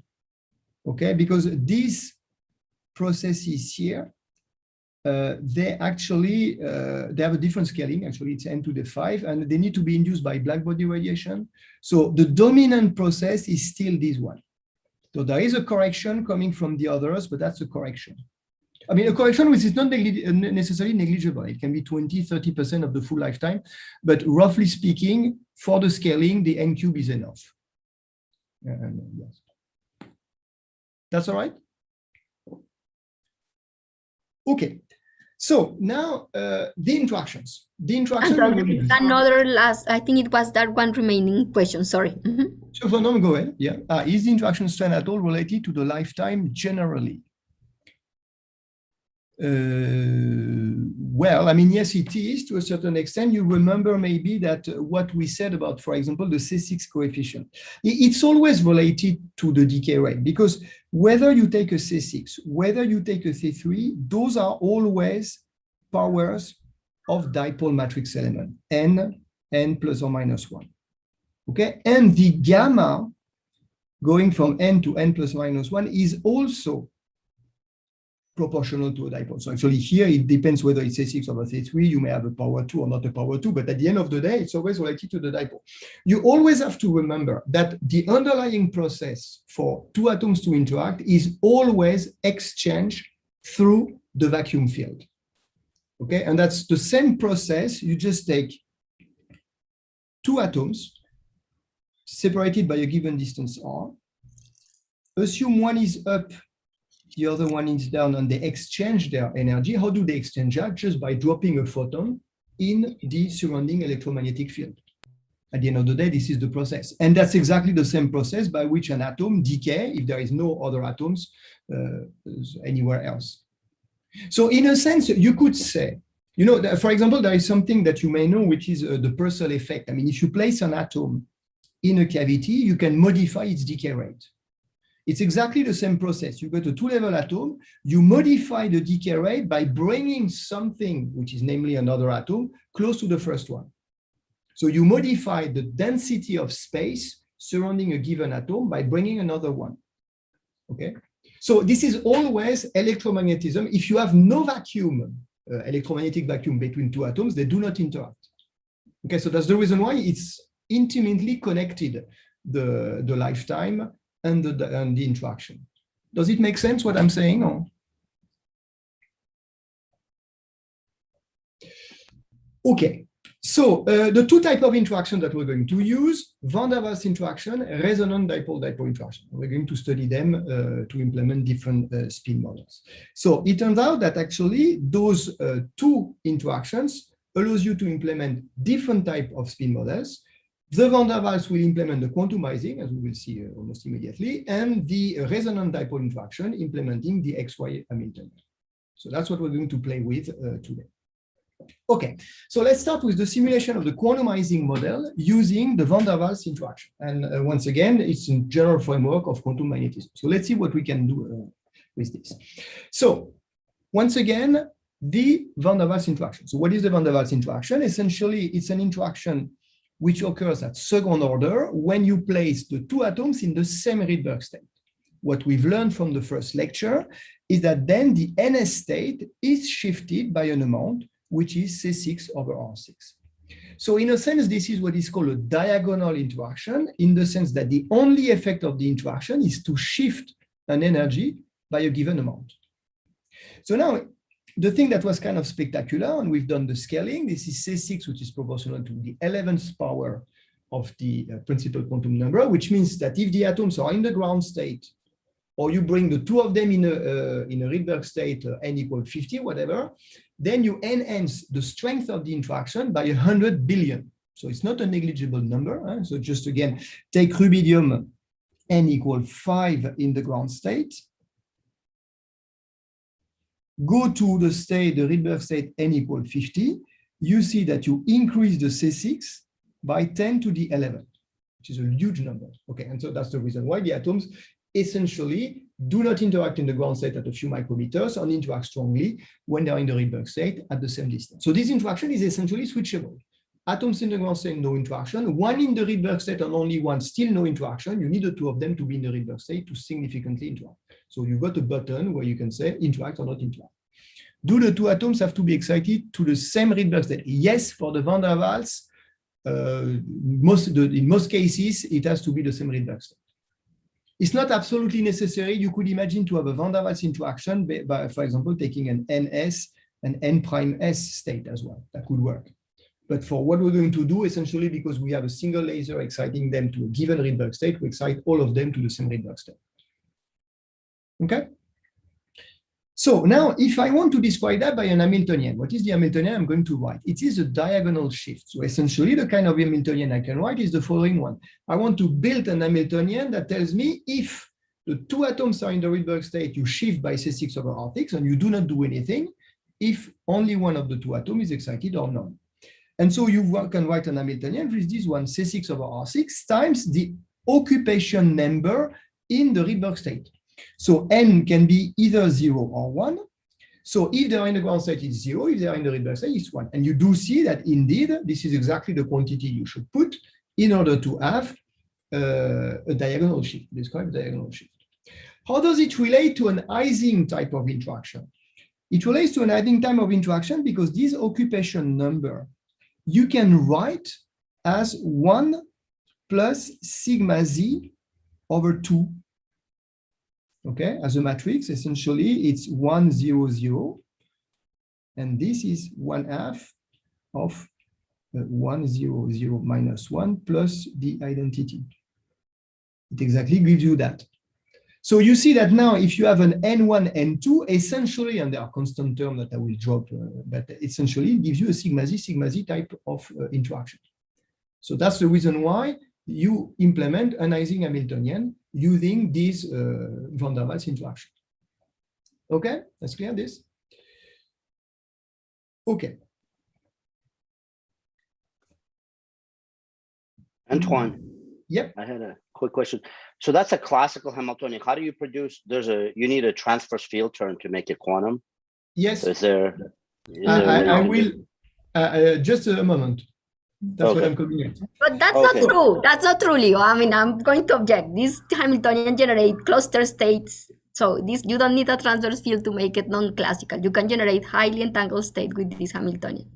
okay? Because these processes here, they actually, they have a different scaling. Actually, it's n to the 5, and they need to be induced by blackbody radiation. So the dominant process is still this one. So there is a correction coming from the others, but that's a correction. I mean, a correction which is not necessarily negligible. It can be 20, 30% of the full lifetime, but roughly speaking, for the scaling, the n cube is enough. Yes. That's all right? Okay. So now the interactions. The interaction. Another last, I think it was that one remaining question. Sorry. So no, go ahead. Yeah. Is the interaction strength at all related to the lifetime generally? Well, I mean, yes, it is to a certain extent. You remember maybe that what we said about, for example, the C6 coefficient. It's always related to the decay rate, because whether you take a C6, whether you take a C3, those are always powers of dipole matrix element, n plus or minus 1. Okay, and the gamma going from n to n plus minus 1 is also proportional to a dipole. So actually here it depends whether it's A6 over A3, you may have a power 2 or not a power 2, but at the end of the day, it's always related to the dipole. You always have to remember that the underlying process for two atoms to interact is always exchange through the vacuum field. Okay, and that's the same process. You just take two atoms separated by a given distance r, assume one is up The other one is down and they exchange their energy. How do they exchange that? Just by dropping a photon in the surrounding electromagnetic field. At the end of the day, this is the process. And that's exactly the same process by which an atom decays if there is no other atoms anywhere else. So in a sense, you could say, you know, for example, there is something that you may know, which is the Purcell effect. I mean, if you place an atom in a cavity, you can modify its decay rate. It's exactly the same process. You got a two-level atom, you modify the decay rate by bringing something, which is namely another atom, close to the first one. So you modify the density of space surrounding a given atom by bringing another one, okay? So this is always electromagnetism. If you have no vacuum, electromagnetic vacuum between two atoms, they do not interact. Okay, so that's the reason why it's intimately connected, the lifetime and the interaction. Does it make sense what I'm saying? Or? Okay, so the two types of interaction that we're going to use, van der Waals interaction, resonant dipole-dipole interaction. We're going to study them to implement different spin models. So it turns out that actually those two interactions allows you to implement different type of spin models. The van der Waals will implement the quantumizing, as we will see almost immediately, and the resonant dipole interaction implementing the XY Hamiltonian. So that's what we're going to play with today. Okay, so let's start with the simulation of the quantumizing model using the van der Waals interaction. And once again, it's a general framework of quantum magnetism. So let's see what we can do with this. So once again, the van der Waals interaction. So what is the van der Waals interaction? Essentially, it's an interaction which occurs at second order when you place the two atoms in the same Rydberg state. What we've learned from the first lecture is that then the NS state is shifted by an amount which is C6 over R6. So in a sense, this is what is called a diagonal interaction, in the sense that the only effect of the interaction is to shift an energy by a given amount. So now, the thing that was kind of spectacular, and we've done the scaling, this is C6, which is proportional to the 11th power of the principal quantum number, which means that if the atoms are in the ground state, or you bring the two of them in a Rydberg state, n equal 50, whatever, then you enhance the strength of the interaction by 100 billion. So it's not a negligible number. So just again, take rubidium n equal 5 in the ground state. Go to the state, the Rydberg state n equal 50. You see that you increase the C6 by 10 to the 11, which is a huge number. Okay, and so that's the reason why the atoms essentially do not interact in the ground state at a few micrometers and interact strongly when they're in the Rydberg state at the same distance. So this interaction is essentially switchable. Atoms in the ground state, no interaction. One in the Rydberg state and only one, still no interaction. You need the two of them to be in the Rydberg state to significantly interact. So you've got a button where you can say interact or not interact. Do the two atoms have to be excited to the same Rydberg state? Yes, for the van der Waals. In most cases, it has to be the same Rydberg state. It's not absolutely necessary. You could imagine to have a van der Waals interaction by, for example, taking an NS and N'(S) state as well. That could work. But for what we're going to do, essentially, because we have a single laser exciting them to a given Rydberg state, we excite all of them to the same Rydberg state. Okay? So now, if I want to describe that by an Hamiltonian, what is the Hamiltonian I'm going to write? It is a diagonal shift. So essentially, the kind of Hamiltonian I can write is the following one. I want to build an Hamiltonian that tells me if the two atoms are in the Rydberg state, you shift by C6 over R6, and you do not do anything if only one of the two atoms is excited or none. And so you can write an Hamiltonian with this one, C6 over R6 times the occupation number in the Rydberg state. So n can be either 0 or 1. So if they're in the ground state, it's 0. If they're in the Rydberg state, it's 1. And you do see that indeed, this is exactly the quantity you should put in order to have a diagonal shift, describe a diagonal shift. How does it relate to an Ising type of interaction? It relates to an Ising type of interaction because this occupation number, you can write as 1 plus sigma z over 2. Okay, as a matrix, essentially, it's 1, 0, 0. And this is 1/2 of 1, 0, 0 minus 1 plus the identity. It exactly gives you that. So you see that now if you have an N1, N2, essentially, and there are constant terms that I will drop, but essentially it gives you a sigma Z type of interaction. So that's the reason why you implement anizing Hamiltonian using these van der Waals interactions. Okay, that's clear, this? Okay. Antoine. Yep. I had a quick question. So that's a classical Hamiltonian. How do you produce? You need a transverse field term to make it quantum. Yes. Is there I will just a moment. That's what I'm coming at. But that's not true. That's not true, Leo. I mean, I'm going to object. These Hamiltonian generate cluster states. So you don't need a transverse field to make it non-classical. You can generate highly entangled state with this Hamiltonian.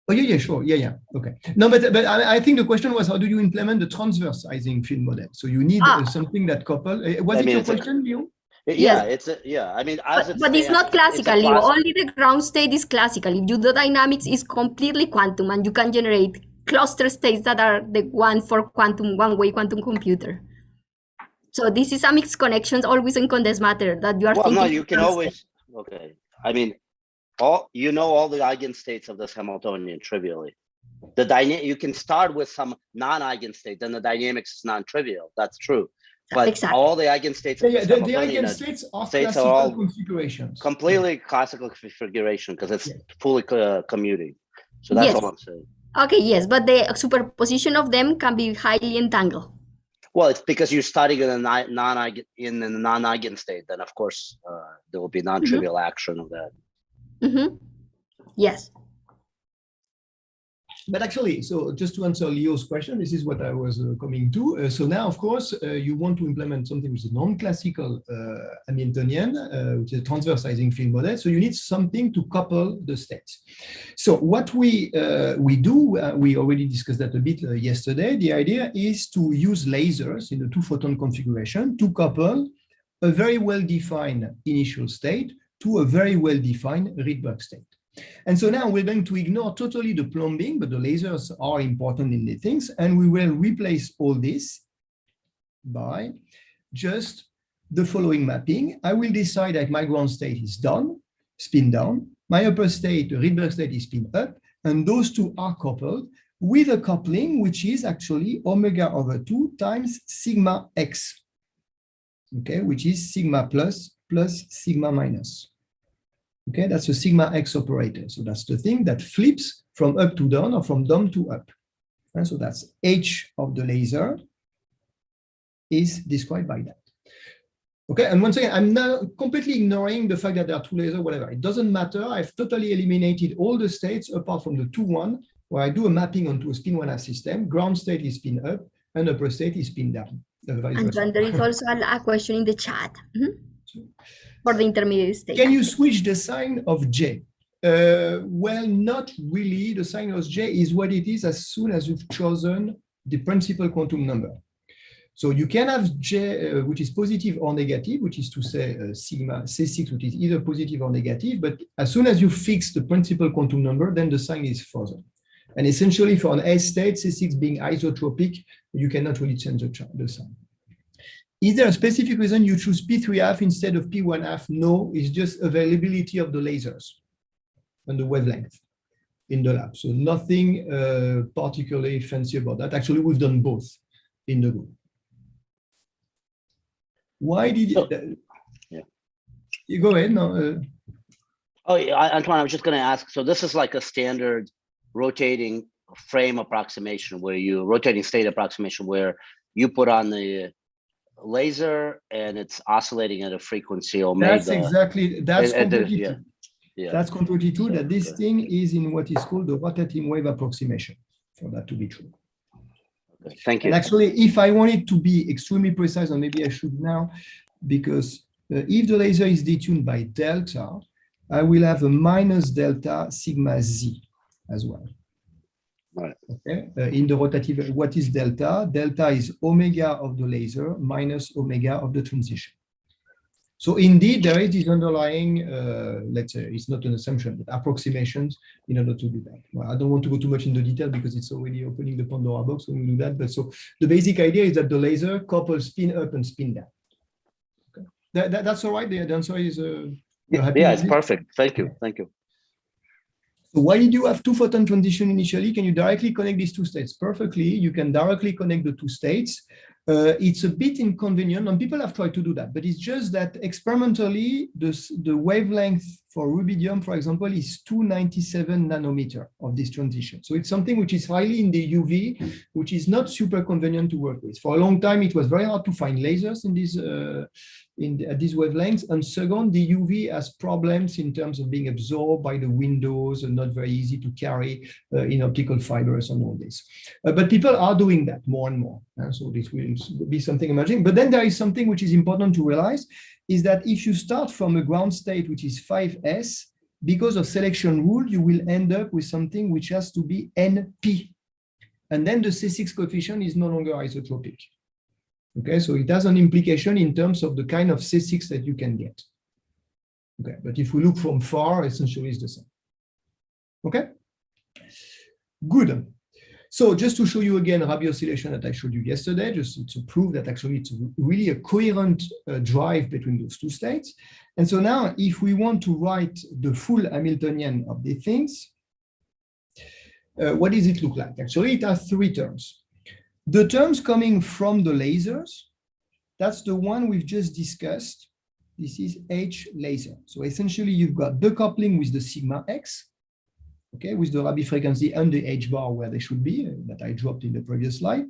Oh, yeah, sure. Yeah. Okay. No, but I think the question was, how do you implement the transversizing field model? So you need something that couple. Was it your question, Leo? Yeah, yes. I mean, but it's not classical, Leo. Only the ground state is classical. If the dynamics is completely quantum, and you can generate cluster states that are the one-way quantum computer. So this is a mixed connections always in condensed matter that you are thinking. Well, no, you can always, okay. I mean, all the eigenstates of this Hamiltonian trivially. You can start with some non-eigenstate, then the dynamics is non-trivial. That's true. But exactly. All the eigenstates of this Hamiltonian eigenstates are classical configurations. Completely classical configuration because it's fully commuting. So that's all I'm saying. Okay, yes, but the superposition of them can be highly entangled. Well, it's because you're studying in the non-eigenstate, then of course there will be non-trivial action of that. Yes. But actually, so just to answer Leo's question, this is what I was coming to. So now, of course, you want to implement something which is non-classical Hamiltonian, which is a transversizing field model. So you need something to couple the states. So what we do, we already discussed that a bit yesterday. The idea is to use lasers in the two-photon configuration to couple a very well-defined initial state to a very well-defined Rydberg state. And so now we're going to ignore totally the plumbing, but the lasers are important in the things, and we will replace all this by just the following mapping. I will decide that my ground state is down, spin down, my upper state, the Rydberg state, is spin up, and those two are coupled with a coupling which is actually omega over 2 times sigma x, okay, which is sigma plus sigma minus. Okay, that's a sigma x operator. So that's the thing that flips from up to down or from down to up. And so that's H of the laser is described by that. Okay, and once again, I'm now completely ignoring the fact that there are two lasers, whatever. It doesn't matter. I've totally eliminated all the states apart from the 2-1, where I do a mapping onto a spin 1/2 system. Ground state is spin up and upper state is spin down. And then there is also a question in the chat. For the intermediate state. Can you switch the sign of J? Well, not really. The sign of J is what it is as soon as you've chosen the principal quantum number. So you can have J, which is positive or negative, which is to say sigma C6, which is either positive or negative. But as soon as you fix the principal quantum number, then the sign is frozen. And essentially for an S state, C6 being isotropic, you cannot really change the sign. Is there a specific reason you choose P3/2 instead of P1/2? No, it's just availability of the lasers and the wavelength in the lab. So nothing particularly fancy about that. Actually, we've done both in the group. Why did you go ahead now? Antoine, I was just going to ask. So this is like a standard rotating frame approximation rotating state approximation where you put on the laser and it's oscillating at a frequency omega. That's exactly, that's completely yeah. That's completely true, So, that this thing is in what is called the rotating wave approximation, for that to be true. Okay, thank you. And actually, if I wanted to be extremely precise, and maybe I should now, because if the laser is detuned by delta, I will have a minus delta sigma z as well. Right. Okay. In the rotative, what is delta? Delta is omega of the laser minus omega of the transition. So indeed, there is this underlying, let's say, it's not an assumption, but approximations in order to do that. Well, I don't want to go too much into detail because it's already opening the Pandora box when we do that. But so the basic idea is that the laser couples spin up and spin down. Okay. That's all right. The answer is yeah, it's perfect. Thank you. Thank you. So why did you have two photon transition initially? Can you directly connect these two states? Perfectly. You can directly connect the two states. It's a bit inconvenient, and people have tried to do that, but it's just that experimentally, the wavelength for rubidium, for example, is 297 nanometer of this transition. So it's something which is highly in the UV, which is not super convenient to work with. For a long time, it was very hard to find lasers in these at these wavelengths. And second, the UV has problems in terms of being absorbed by the windows and not very easy to carry in optical fibers and all this. But people are doing that more and more. So this will be something emerging. But then there is something which is important to realize, is that if you start from a ground state, which is 5s, because of selection rule, you will end up with something which has to be NP. And then the C6 coefficient is no longer isotropic. Okay, so it has an implication in terms of the kind of C6 that you can get. Okay, but if we look from far, essentially it's the same. Okay, good. So just to show you again Rabi oscillation that I showed you yesterday, just to prove that actually it's really a coherent drive between those two states. And so now if we want to write the full Hamiltonian of the things, what does it look like? Actually, it has three terms. The terms coming from the lasers, that's the one we've just discussed. This is H laser. So essentially you've got the coupling with the sigma X, okay, with the Rabi frequency and the H bar where they should be, that I dropped in the previous slide.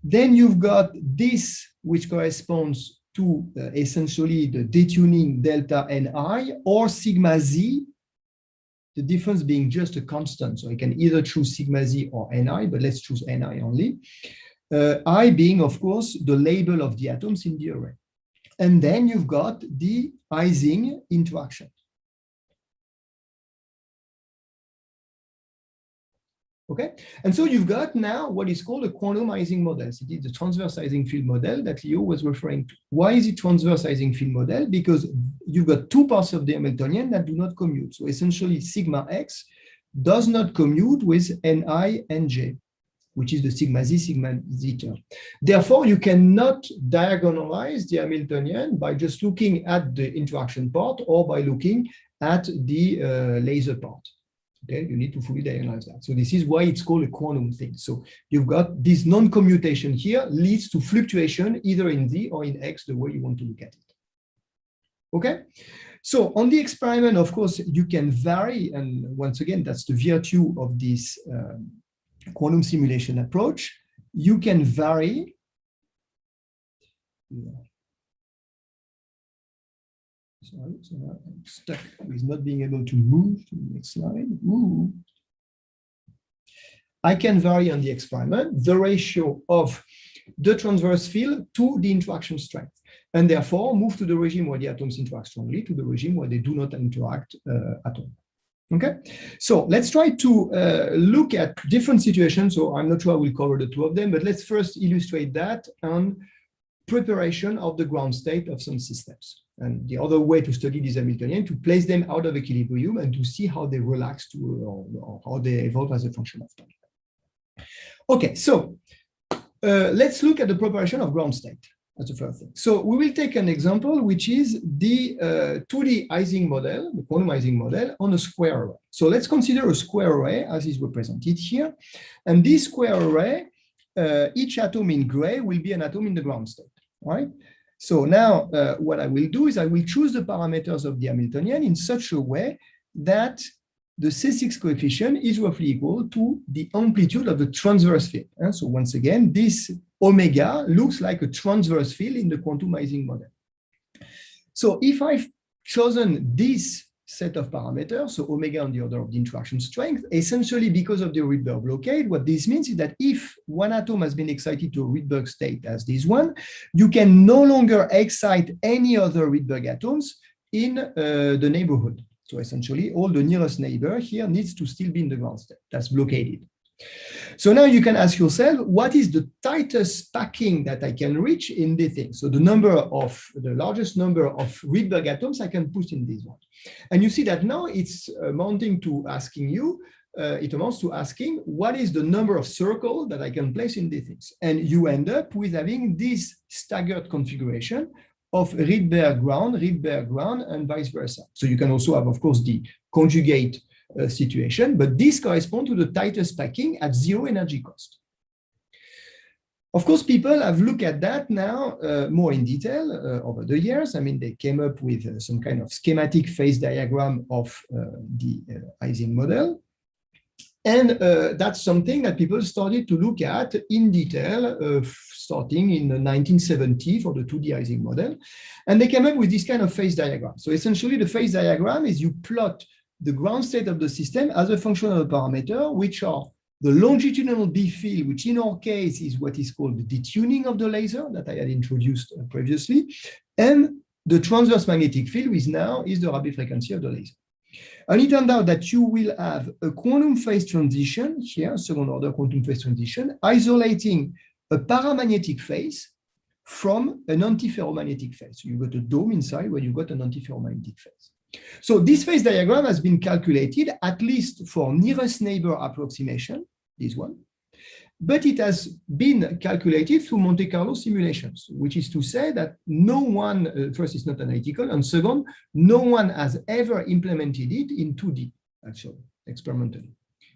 Then you've got this, which corresponds to essentially the detuning delta Ni or sigma Z, the difference being just a constant. So I can either choose sigma Z or Ni, but let's choose Ni only. I being, of course, the label of the atoms in the array. And then you've got the Ising interaction. Okay, and so you've got now what is called a quantum Ising model. It is the transverse Ising field model that Leo was referring to. Why is it transverse Ising field model? Because you've got two parts of the Hamiltonian that do not commute. So essentially, sigma X does not commute with Ni and J, which is the sigma Z term. Therefore, you cannot diagonalize the Hamiltonian by just looking at the interaction part or by looking at the laser part. Okay, you need to fully diagonalize that. So this is why it's called a quantum thing. So you've got this non-commutation here leads to fluctuation either in Z or in X, the way you want to look at it. Okay, so on the experiment, of course, you can vary. And once again, that's the virtue of this quantum simulation approach. You can vary. Sorry, so I'm stuck with not being able to move to the next slide. Ooh. I can vary on the experiment the ratio of the transverse field to the interaction strength, and therefore move to the regime where the atoms interact strongly to the regime where they do not interact at all. Okay, so let's try to look at different situations. So I'm not sure I will cover the two of them, but let's first illustrate that on preparation of the ground state of some systems. And the other way to study these Hamiltonian, to place them out of equilibrium and to see how they relax or how they evolve as a function of time. Okay, so let's look at the preparation of ground state as the first thing. So we will take an example, which is the 2D Ising model, the quantum Ising model on a square array. So let's consider a square array as is represented here. And this square array, each atom in gray will be an atom in the ground state, right? So now what I will do is I will choose the parameters of the Hamiltonian in such a way that the C6 coefficient is roughly equal to the amplitude of the transverse field. And so once again, this omega looks like a transverse field in the quantum Ising model. So if I've chosen this set of parameters, so omega on the order of the interaction strength, essentially because of the Rydberg blockade, what this means is that if one atom has been excited to a Rydberg state as this one, you can no longer excite any other Rydberg atoms in the neighborhood. So essentially all the nearest neighbor here needs to still be in the ground state. That's blockaded. So now you can ask yourself, what is the tightest packing that I can reach in this thing? So the largest number of Rydberg atoms I can put in this one. And you see that now it's amounting to asking you, it amounts to asking what is the number of circles that I can place in these things. And you end up with having this staggered configuration of Rydberg ground, and vice versa. So you can also have, of course, the conjugate situation, but this corresponds to the tightest packing at zero energy cost. Of course, people have looked at that now more in detail over the years. I mean, they came up with some kind of schematic phase diagram of the Ising model. And that's something that people started to look at in detail, starting in 1970 for the 2D Ising model. And they came up with this kind of phase diagram. So essentially, the phase diagram is you plot the ground state of the system as a function of a parameter, which are the longitudinal B field, which in our case is what is called the detuning of the laser that I had introduced previously, and the transverse magnetic field, which now is the Rabi frequency of the laser. And it turned out that you will have a quantum phase transition here, second order quantum phase transition, isolating a paramagnetic phase from an antiferromagnetic phase. So you've got a dome inside where you've got an antiferromagnetic phase. So this phase diagram has been calculated at least for nearest neighbor approximation, this one, but it has been calculated through Monte Carlo simulations, which is to say that no one, first, it's not analytical, and second, no one has ever implemented it in 2D, actually, experimentally.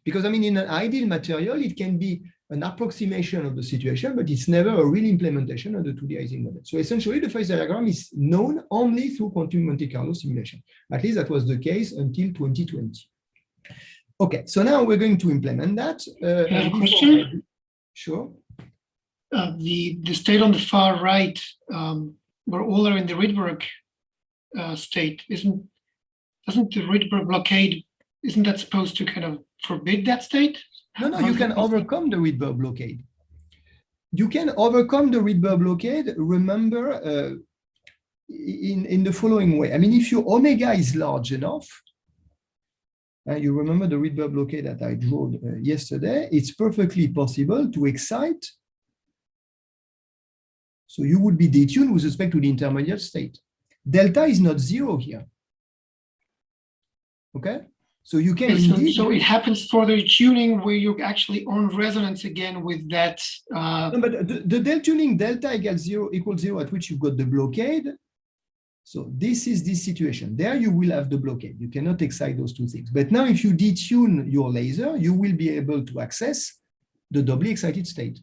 Because, I mean, in an ideal material, it can be an approximation of the situation, but it's never a real implementation of the 2D Ising model. So essentially, the phase diagram is known only through quantum Monte Carlo simulation. At least that was the case until 2020. Okay, so now we're going to implement that. I have a question. Sure. The state on the far right, where all are in the Rydberg state, doesn't the Rydberg blockade, isn't that supposed to kind of forbid that state? No, you can overcome the Rydberg blockade. You can overcome the Rydberg blockade, remember, in the following way. I mean, if your omega is large enough, you remember the Rydberg blockade that I drew yesterday, it's perfectly possible to excite. So you would be detuned with respect to the intermediate state. Delta is not zero here. Okay? So you can indeed. So it happens for the tuning where you actually earn resonance again with that. No, but the detuning delta equals zero at which you've got the blockade. So this is this situation. There you will have the blockade. You cannot excite those two things. But now if you detune your laser, you will be able to access the doubly excited state.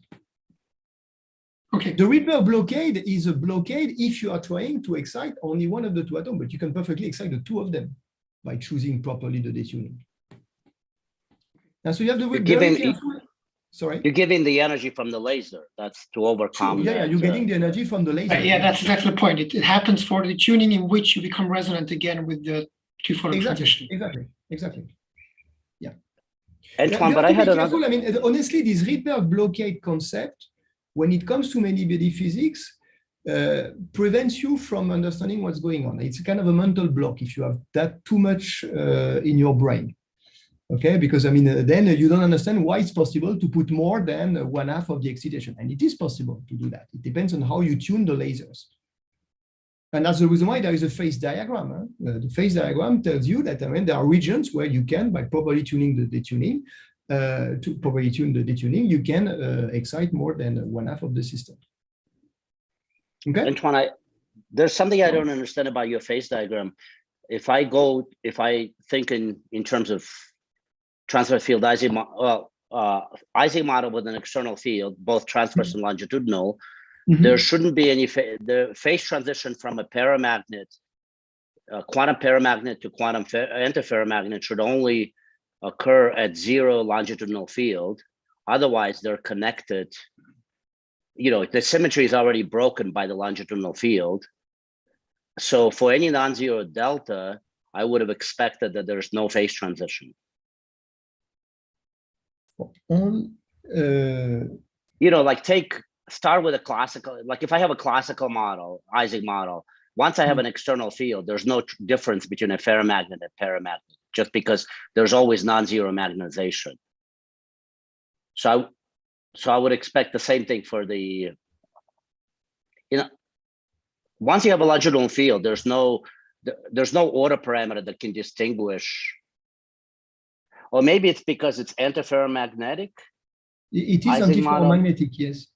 Okay. The Rydberg blockade is a blockade if you are trying to excite only one of the two atoms, but you can perfectly excite the two of them by choosing properly the detuning. And so you have the Sorry? You're giving the energy from the laser. That's to overcome. Sure, yeah, you're getting the energy from the laser. Yeah, that's exactly the point. It happens for the tuning in which you become resonant again with the two-photon transition. Exactly. Yeah. Antoine, but I had another. I mean, honestly, this Rydberg blockade concept, when it comes to many-body physics, prevents you from understanding what's going on. It's kind of a mental block if you have that too much in your brain. Okay, because I mean, then you don't understand why it's possible to put more than 1/2 of the excitation. And it is possible to do that. It depends on how you tune the lasers. And that's the reason why there is a phase diagram. The phase diagram tells you that, I mean, there are regions where you can, by properly tuning the detuning, you can excite more than 1/2 of the system. Okay. Antoine, there's something I don't understand about your phase diagram. If I think in terms of transverse field Ising model with an external field, both transverse and longitudinal, there shouldn't be any the phase transition from a paramagnet, quantum paramagnet to quantum antiferromagnet should only occur at zero longitudinal field. Otherwise, they're connected. You know, the symmetry is already broken by the longitudinal field. So for any non-zero delta, I would have expected that there's no phase transition. You know, like start with a classical, like if I have a classical model, Ising model, once I have an external field, there's no difference between a ferromagnet and paramagnet, just because there's always non-zero magnetization. So I would expect the same thing for the, you know, once you have a longitudinal field, there's no order parameter that can distinguish. Or maybe it's because it's antiferromagnetic. It is antiferromagnetic, yes.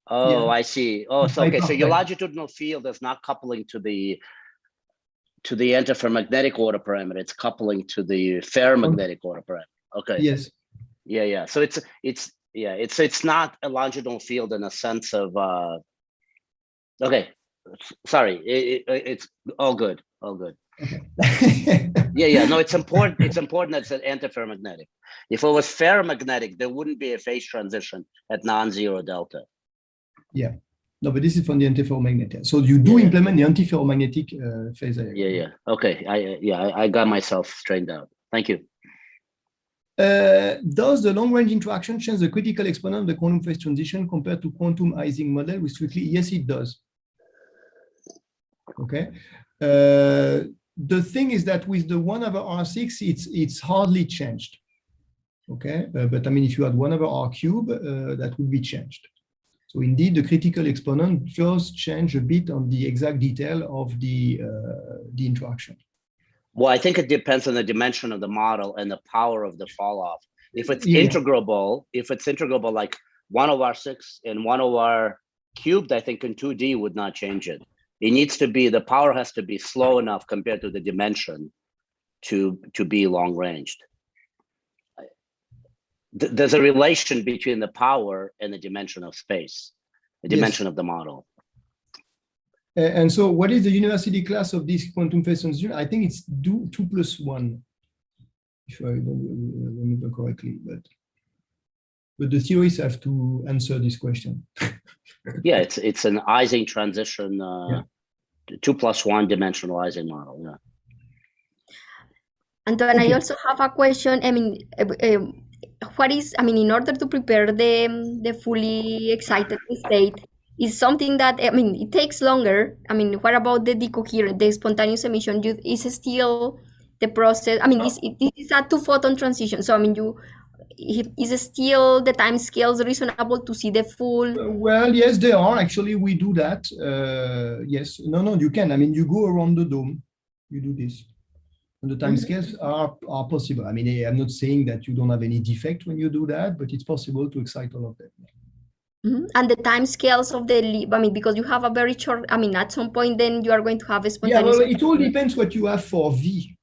Oh, Yeah. I see. Oh, so Like okay. So your half-life. longitudinal field is not coupling to the interferomagnetic order parameter. It's coupling to the ferromagnetic order parameter. Okay. Yes. Yeah, yeah. So it's not a longitudinal field in a sense of okay. Sorry, it's all good. All good. Okay. Yeah. No, it's important. It's important that it's an antiferromagnetic. If it was ferromagnetic, there wouldn't be a phase transition at non-zero delta. Yeah. No, but this is from the antiferromagnetic. So you do implement the antiferromagnetic phase diagram. Yeah. Okay. I got myself straightened out. Thank you. Does the long-range interaction change the critical exponent of the quantum phase transition compared to quantum Ising model with strictly? Yes, it does. Okay. The thing is that with the 1/R6, it's hardly changed. Okay, but I mean, if you had 1/R cube, that would be changed. So indeed, the critical exponent does change a bit on the exact detail of the interaction. Well, I think it depends on the dimension of the model and the power of the fall off. If it's integrable, like 1/6 and 1/R cubed, I think in 2D would not change it. It needs to be, the power has to be slow enough compared to the dimension to be long ranged. There's a relation between the power and the dimension of space, the dimension of the model. And so what is the university class of this quantum phase transition? I think it's 2+1, if I don't remember correctly, but the theorists have to answer this question. Yeah, it's an Ising transition, 2+1 dimensional Ising model. Yeah. Antoine, I also have a question. I mean, what is, I mean, in order to prepare the fully excited state, is something that, I mean, it takes longer. I mean, what about the decoherent, the spontaneous emission? Is still the process? I mean, this is a 2-photon transition. So, I mean, is still the time scales reasonable to see the full? Well, yes, they are. Actually, we do that. Yes. No, you can. I mean, you go around the dome, you do this. And the time scales are possible. I mean, I'm not saying that you don't have any defect when you do that, but it's possible to excite all of them. And the time scales of the leap, I mean, because you have a very short, I mean, at some point then you are going to have a spontaneous. Yeah, well, it all depends what you have for V.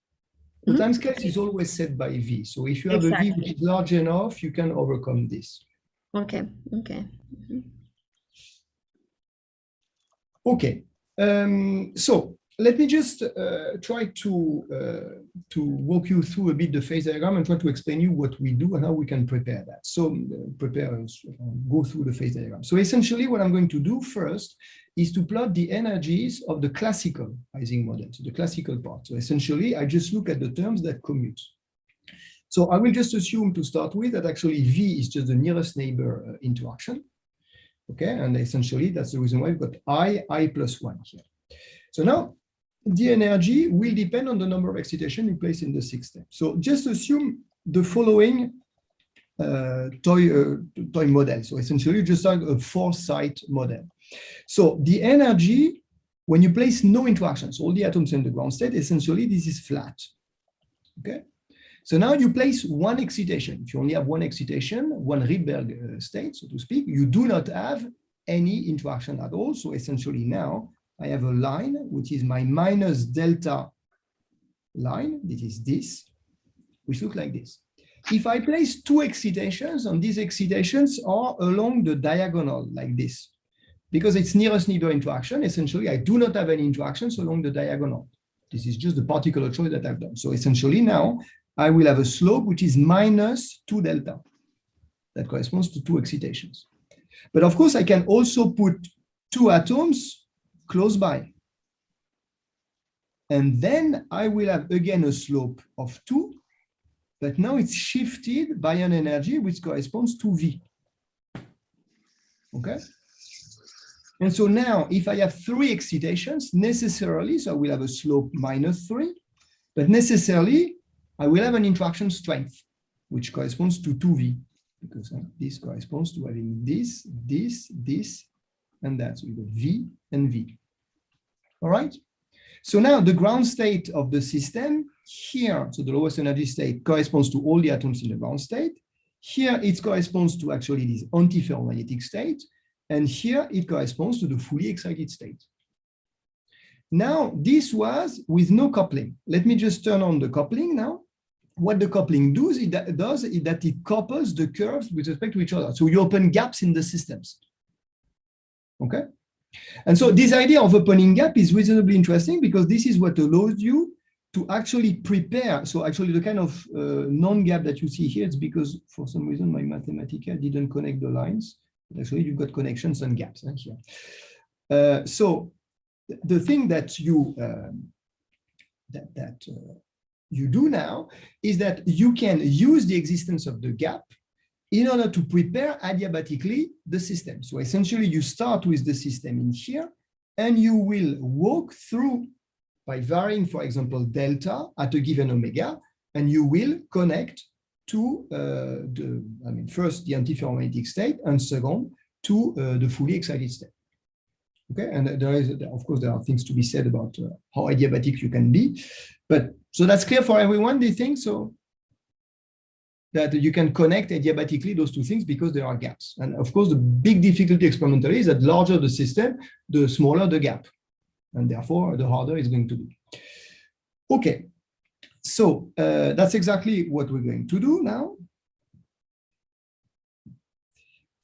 The time scale is always set by V. So if you have a V which is large enough, you can overcome this. Okay. Okay. So let me just try to walk you through a bit the phase diagram and try to explain you what we do and how we can prepare that. So go through the phase diagram. So essentially what I'm going to do first is to plot the energies of the classical Ising model, so the classical part. So essentially I just look at the terms that commute. So I will just assume to start with that actually V is just the nearest neighbor interaction. Okay, and essentially that's the reason why we've got I+1 here. So now the energy will depend on the number of excitation you place in the 6th step. So just assume the following toy model. So essentially just like a 4-site model. So the energy, when you place no interactions, all the atoms in the ground state, essentially this is flat. Okay. So now you place one excitation. If you only have one excitation, one Rydberg state, so to speak, you do not have any interaction at all. So essentially now I have a line, which is my minus delta line. This is this, which looks like this. If I place two excitations, and these excitations are along the diagonal like this, because it's nearest neighbor interaction, essentially I do not have any interactions along the diagonal. This is just the particular choice that I've done. So essentially now I will have a slope which is minus 2 delta. That corresponds to 2 excitations. But of course I can also put 2 atoms close by. And then I will have again a slope of 2, but now it's shifted by an energy which corresponds to V. Okay? And so now if I have 3 excitations, necessarily, so I will have a slope minus 3, but necessarily I will have an interaction strength, which corresponds to 2V, because this corresponds to having this, and that. So you got V and V. All right. So now the ground state of the system here, so the lowest energy state corresponds to all the atoms in the ground state. Here it corresponds to actually this antiferromagnetic state. And here it corresponds to the fully excited state. Now, this was with no coupling. Let me just turn on the coupling now. What the coupling does is that it couples the curves with respect to each other. So you open gaps in the systems. Okay? And so this idea of opening gap is reasonably interesting because this is what allows you to actually prepare. So actually the kind of non-gap that you see here, it's because for some reason my Mathematica didn't connect the lines. Actually, you've got connections and gaps here. So the thing that you you do now is that you can use the existence of the gap in order to prepare adiabatically the system. So essentially, you start with the system in here, and you will walk through by varying, for example, delta at a given omega, and you will connect to first the antiferromagnetic state, and second to the fully excited state. Okay, and of course, there are things to be said about how adiabatic you can be, but so that's clear for everyone, they think so that you can connect adiabatically those two things because there are gaps. And of course, the big difficulty experimentally is that larger the system, the smaller the gap, and therefore the harder it's going to be. Okay, so that's exactly what we're going to do now.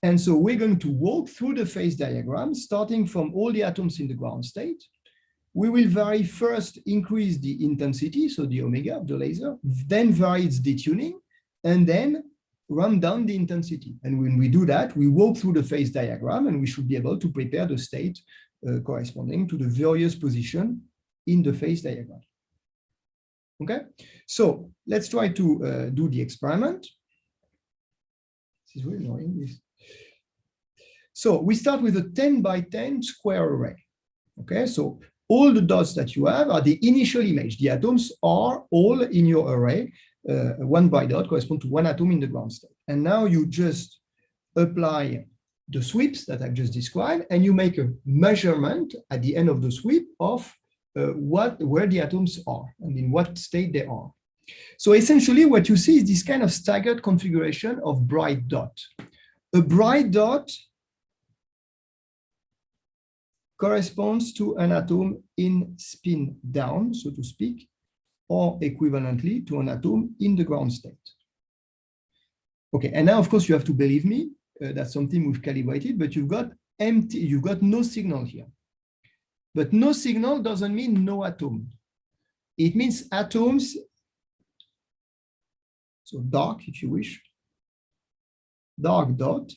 And so we're going to walk through the phase diagram, starting from all the atoms in the ground state. We will vary first, increase the intensity, so the omega of the laser, then vary its detuning, and then ramp down the intensity. And when we do that, we walk through the phase diagram, and we should be able to prepare the state corresponding to the various position in the phase diagram. Okay, so let's try to do the experiment. This is really annoying. So we start with a 10 by 10 square array. Okay, so all the dots that you have are the initial image. The atoms are all in your array. One by dot corresponds to one atom in the ground state. And now you just apply the sweeps that I've just described, and you make a measurement at the end of the sweep of where the atoms are and in what state they are. So essentially what you see is this kind of staggered configuration of bright dot. A bright dot corresponds to an atom in spin down, so to speak, or equivalently to an atom in the ground state. Okay, and now of course you have to believe me, that's something we've calibrated, but you've got empty, you've got no signal here. But no signal doesn't mean no atom. It means atoms, so dark if you wish, dark dot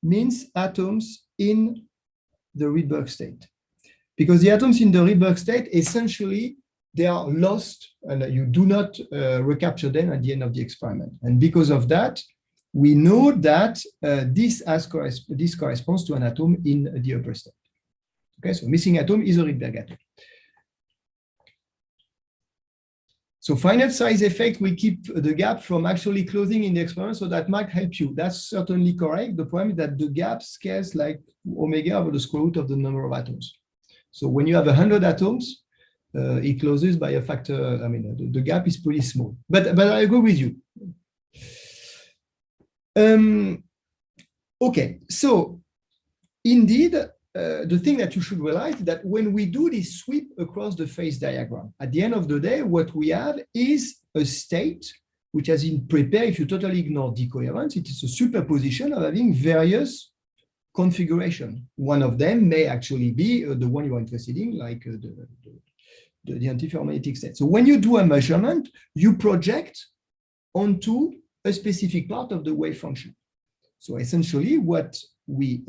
means atoms in the Rydberg state. Because the atoms in the Rydberg state, essentially, they are lost and you do not recapture them at the end of the experiment. And because of that, we know that this corresponds to an atom in the upper state. Okay, so missing atom is a Rydberg atom. So finite size effect will keep the gap from actually closing in the experiment, so that might help you. That's certainly correct. The problem is that the gap scales like omega over the square root of the number of atoms. So when you have 100 atoms, it closes by a factor. I mean, the gap is pretty small. But I agree with you. Okay, so indeed, the thing that you should realize is that when we do this sweep across the phase diagram, at the end of the day, what we have is a state which has been prepared. If you totally ignore decoherence, it is a superposition of having various configurations. One of them may actually be the one you are interested in, like the antiferromagnetic state. So when you do a measurement, you project onto a specific part of the wave function. So essentially, what we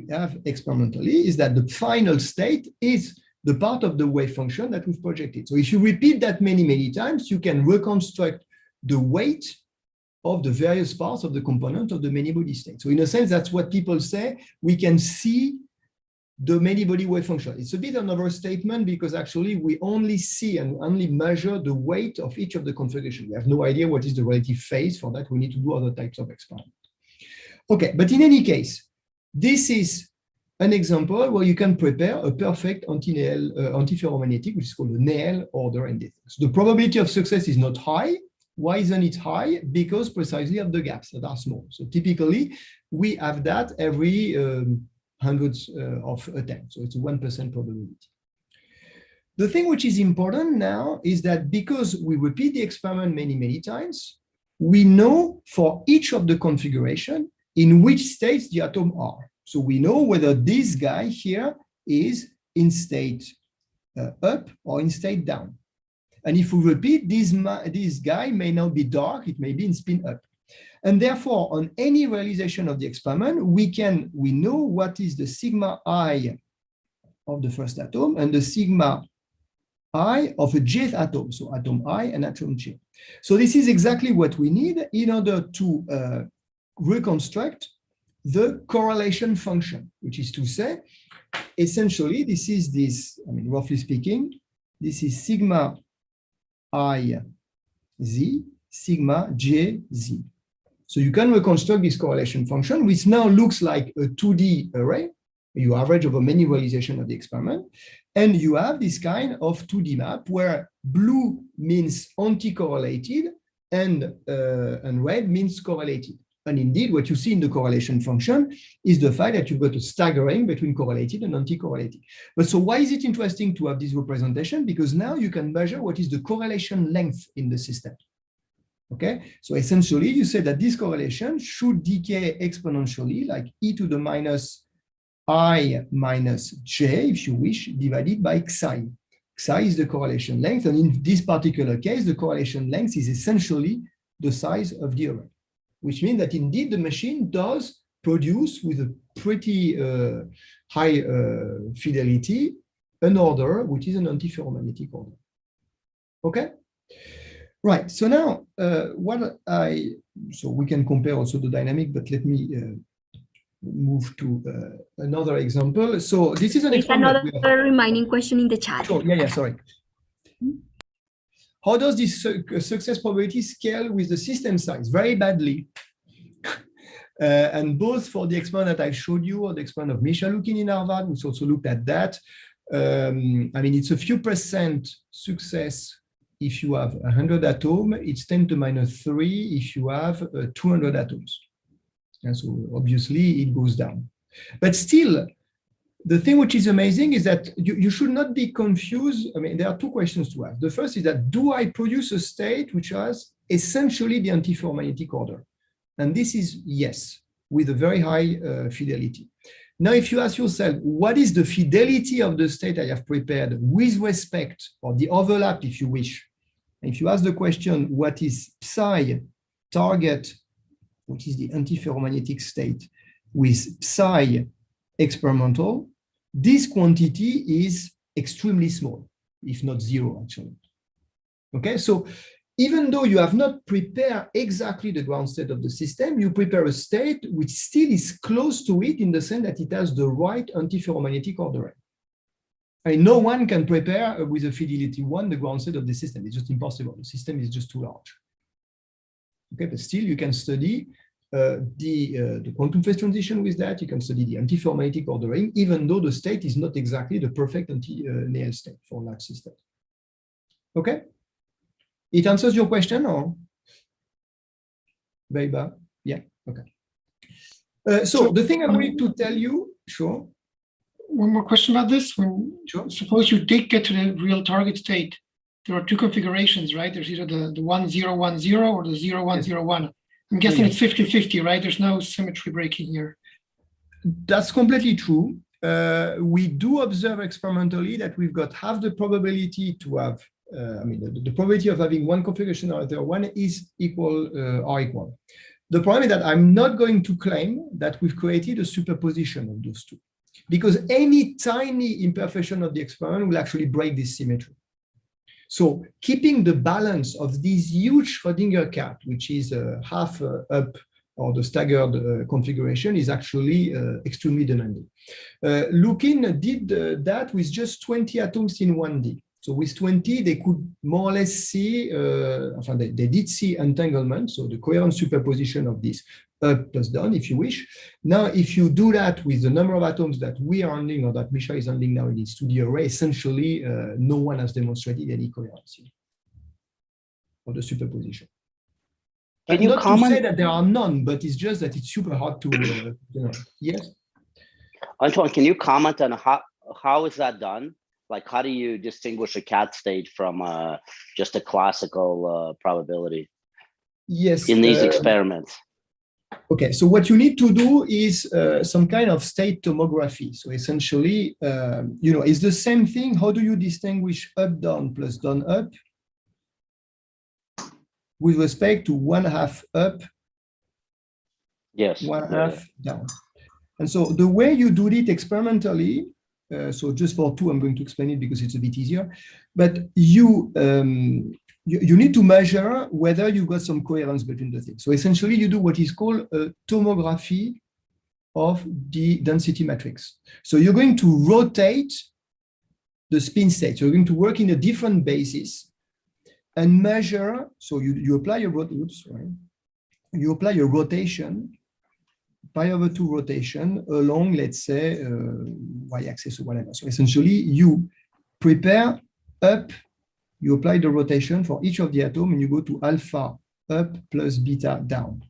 have experimentally is that the final state is the part of the wave function that we've projected. So if you repeat that many, many times, you can reconstruct the weight of the various parts of the component of the many-body state. So in a sense, that's what people say, we can see the many-body wave function. It's a bit of an overstatement because actually we only see and only measure the weight of each of the configurations. We have no idea what is the relative phase. For that, we need to do other types of experiments. Okay, but in any case, this is an example where you can prepare a perfect antiferromagnetic, which is called a Néel order and defects. The probability of success is not high, Why isn't it high? Because precisely of the gaps that are small. So typically, we have that every hundreds of attempts. So it's a 1% probability. The thing which is important now is that because we repeat the experiment many, many times, we know for each of the configuration in which states the atoms are. So we know whether this guy here is in state up or in state down. And if we repeat, this guy may now be dark, it may be in spin up. And therefore, on any realization of the experiment, we know what is the sigma I of the first atom and the sigma I of a jth atom, so atom I and atom J. So this is exactly what we need in order to reconstruct the correlation function, which is to say, essentially, this is this, I mean, roughly speaking, this is sigma I z, sigma j z. So you can reconstruct this correlation function, which now looks like a 2D array. You average over many realizations of the experiment, and you have this kind of 2D map where blue means anti-correlated and red means correlated. And indeed, what you see in the correlation function is the fact that you've got a staggering between correlated and anti-correlated. But so why is it interesting to have this representation? Because now you can measure what is the correlation length in the system. Okay, so essentially you say that this correlation should decay exponentially, like e to the minus I minus j, if you wish, divided by psi. Psi is the correlation length, and in this particular case, the correlation length is essentially the size of the array, which means that indeed the machine does produce with a pretty high fidelity an order which is an antiferromagnetic order. Okay, right. So now so we can compare also the dynamic, but let me move to another example. So this is an There's experiment. another remaining question in the chat. Sure. Yeah, sorry. How does this success probability scale with the system size? Very badly. And both for the experiment that I showed you or the experiment of Misha Lukin in Harvard, which also looked at that. I mean, it's a few percent success if you have 100 atoms. It's 10 to minus 3 if you have 200 atoms. And so obviously it goes down. But still, the thing which is amazing is that you should not be confused. I mean, there are two questions to ask. The first is that, do I produce a state which has essentially the antiferromagnetic order? And this is yes, with a very high fidelity. Now, if you ask yourself, what is the fidelity of the state I have prepared with respect, or the overlap, if you wish? If you ask the question, what is psi target, which is the antiferromagnetic state, with psi experimental, this quantity is extremely small, if not zero, actually. Okay, so even though you have not prepared exactly the ground state of the system, you prepare a state which still is close to it in the sense that it has the right antiferromagnetic ordering. I mean, no one can prepare with a fidelity 1 the ground state of the system. It's just impossible. The system is just too large. Okay, but still you can study the quantum phase transition with that. You can study the antiferromagnetic ordering, even though the state is not exactly the perfect anti-Néel state for large systems. Okay, it answers your question, or very bad? Yeah. Okay. So the thing I wanted to tell you, sure. One more question about this. Sure. Suppose you did get to the real target state, there are two configurations, right? There's either the 1010 or the 0101. I'm guessing it's 50-50, right? There's no symmetry breaking here. That's completely true. We do observe experimentally that we've got half the probability to have, the probability of having one configuration or the other one is equal or equal. The problem is that I'm not going to claim that we've created a superposition of those two, because any tiny imperfection of the experiment will actually break this symmetry. So keeping the balance of this huge Schrödinger cat, which is half up or the staggered configuration, is actually extremely demanding. Lukin did that with just 20 atoms in 1D. So with 20, they could more or less see, they did see entanglement, so the coherent superposition of this up plus down, if you wish. Now, if you do that with the number of atoms that we are handling or that Misha is handling now in its 2D array, essentially, no one has demonstrated any coherence for the superposition. Can you not comment? to say that there are none, but it's just that it's super hard to, yes? Antoine, can you comment on how is that done? Like, how do you distinguish a CAD stage from just a classical probability? Yes. In these experiments? Okay, so what you need to do is some kind of state tomography. So essentially, it's the same thing. How do you distinguish up, down plus down, up with respect to 1/2 up, yes, 1/2 down? And so the way you do it experimentally, so just for two, I'm going to explain it because it's a bit easier, but you need to measure whether you got some coherence between the things. So essentially you do what is called a tomography of the density matrix. So you're going to rotate the spin state. So you're going to work in a different basis and measure. So you apply a you apply a rotation, pi/2 rotation along, let's say, y-axis or whatever. So essentially you prepare up, you apply the rotation for each of the atoms, and you go to alpha up plus beta down.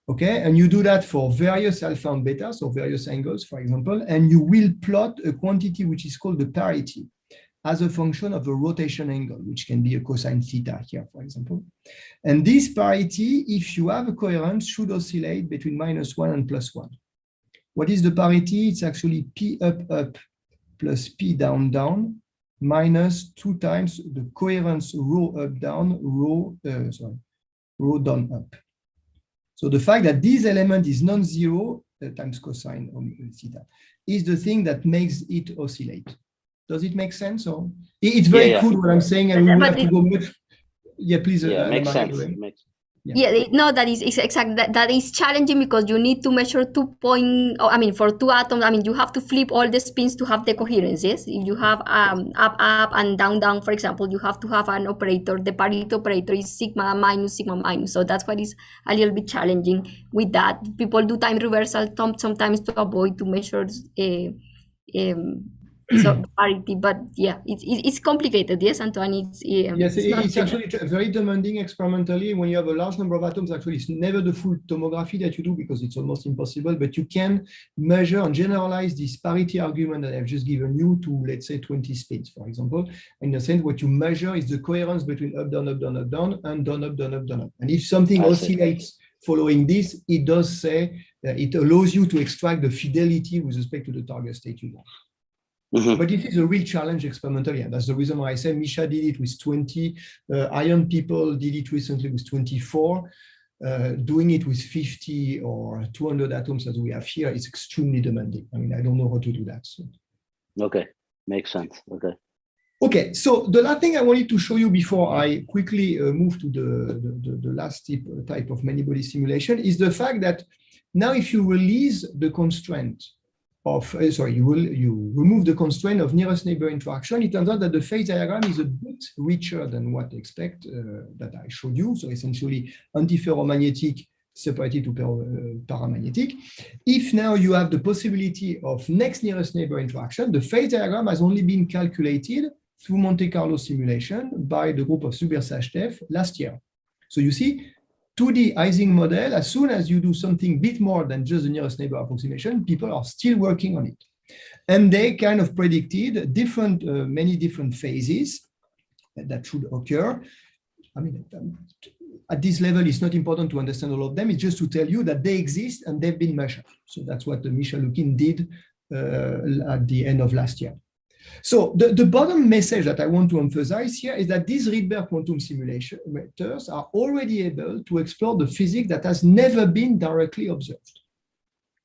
Okay, and you do that for various alpha and beta, so various angles, for example, and you will plot a quantity which is called the parity as a function of the rotation angle, which can be a cosine theta here, for example. And this parity, if you have a coherence, should oscillate between -1 and +1. What is the parity? It's actually P up up plus P down down minus 2 times the coherence rho up down, rho down up. So the fact that this element is non-zero times cosine of theta is the thing that makes it oscillate. Does it make sense? Or it's very crude what I'm saying, and we will have to go much. Yeah, please. Makes sense. No, that is exactly that is challenging because you need to measure 2 point. I mean, for two atoms, I mean, you have to flip all the spins to have the coherence. Yes, if you have up up and down down, for example, you have to have an operator. The parity operator is sigma minus sigma minus. So that's what is a little bit challenging with that. People do time reversal sometimes to avoid to measure so parity, but yeah, it's complicated. Yes, Antoine, it's actually very demanding experimentally. When you have a large number of atoms, actually it's never the full tomography that you do because it's almost impossible, but you can measure and generalize this parity argument that I've just given you to, let's say, 20 spins, for example. In a sense, what you measure is the coherence between up down up down up down and down up down up down up. And if something oscillates following this, it does say it allows you to extract the fidelity with respect to the target state you want. But it is a real challenge experimentally, and that's the reason why I say Misha did it with 20, Ion people did it recently with 24. Doing it with 50 or 200 atoms as we have here is extremely demanding. I mean, I don't know how to do that. So. Okay, makes sense. Okay, so the last thing I wanted to show you before I quickly move to the last type of many-body simulation is the fact that now if you release the constraint of, you remove the constraint of nearest neighbor interaction, it turns out that the phase diagram is a bit richer than what I expect that I showed you. So essentially antiferromagnetic separated to paramagnetic. If now you have the possibility of next nearest neighbor interaction, the phase diagram has only been calculated through Monte Carlo simulation by the group of Subersachtev last year. So you see, 2D Ising model, as soon as you do something a bit more than just the nearest neighbor approximation, people are still working on it. And they kind of predicted many different phases that should occur. I mean, at this level, it's not important to understand all of them. It's just to tell you that they exist and they've been measured. So that's what Michel Lukin did at the end of last year. So the bottom message that I want to emphasize here is that these Rydberg quantum simulators are already able to explore the physics that has never been directly observed.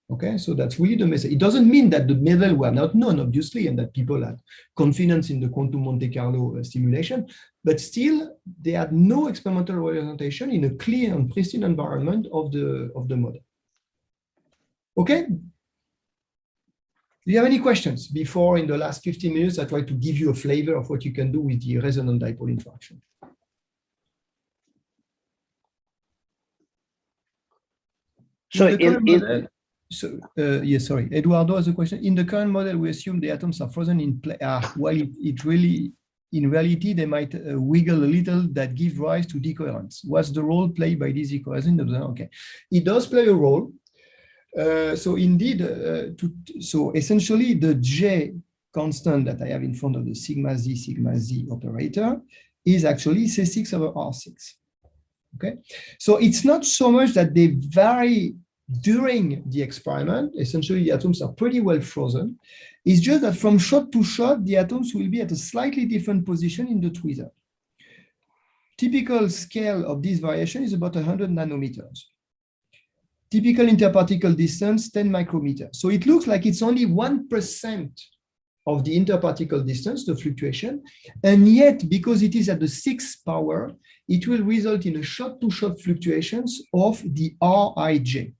Okay, so that's really the message. It doesn't mean that the level were not known, obviously, and that people had confidence in the quantum Monte Carlo simulation, but still they had no experimental representation in a clear and pristine environment of the model. Okay. Do you have any questions before, in the last 15 minutes, I try to give you a flavor of what you can do with the resonant dipole interaction? So yes, sorry, Eduardo has a question. In the current model, we assume the atoms are frozen in place. Well, it really in reality, they might wiggle a little that give rise to decoherence. What's the role played by this decoherence? Okay, it does play a role. So indeed, so essentially the J constant that I have in front of the sigma z operator is actually C6 over R6. Okay, so it's not so much that they vary during the experiment. Essentially, the atoms are pretty well frozen. It's just that from shot to shot, the atoms will be at a slightly different position in the tweezer. Typical scale of this variation is about 100 nanometers. Typical interparticle distance, 10 micrometers. So it looks like it's only 1% of the interparticle distance, the fluctuation. And yet, because it is at the 6th power, it will result in a shot-to-shot fluctuations of the Rij.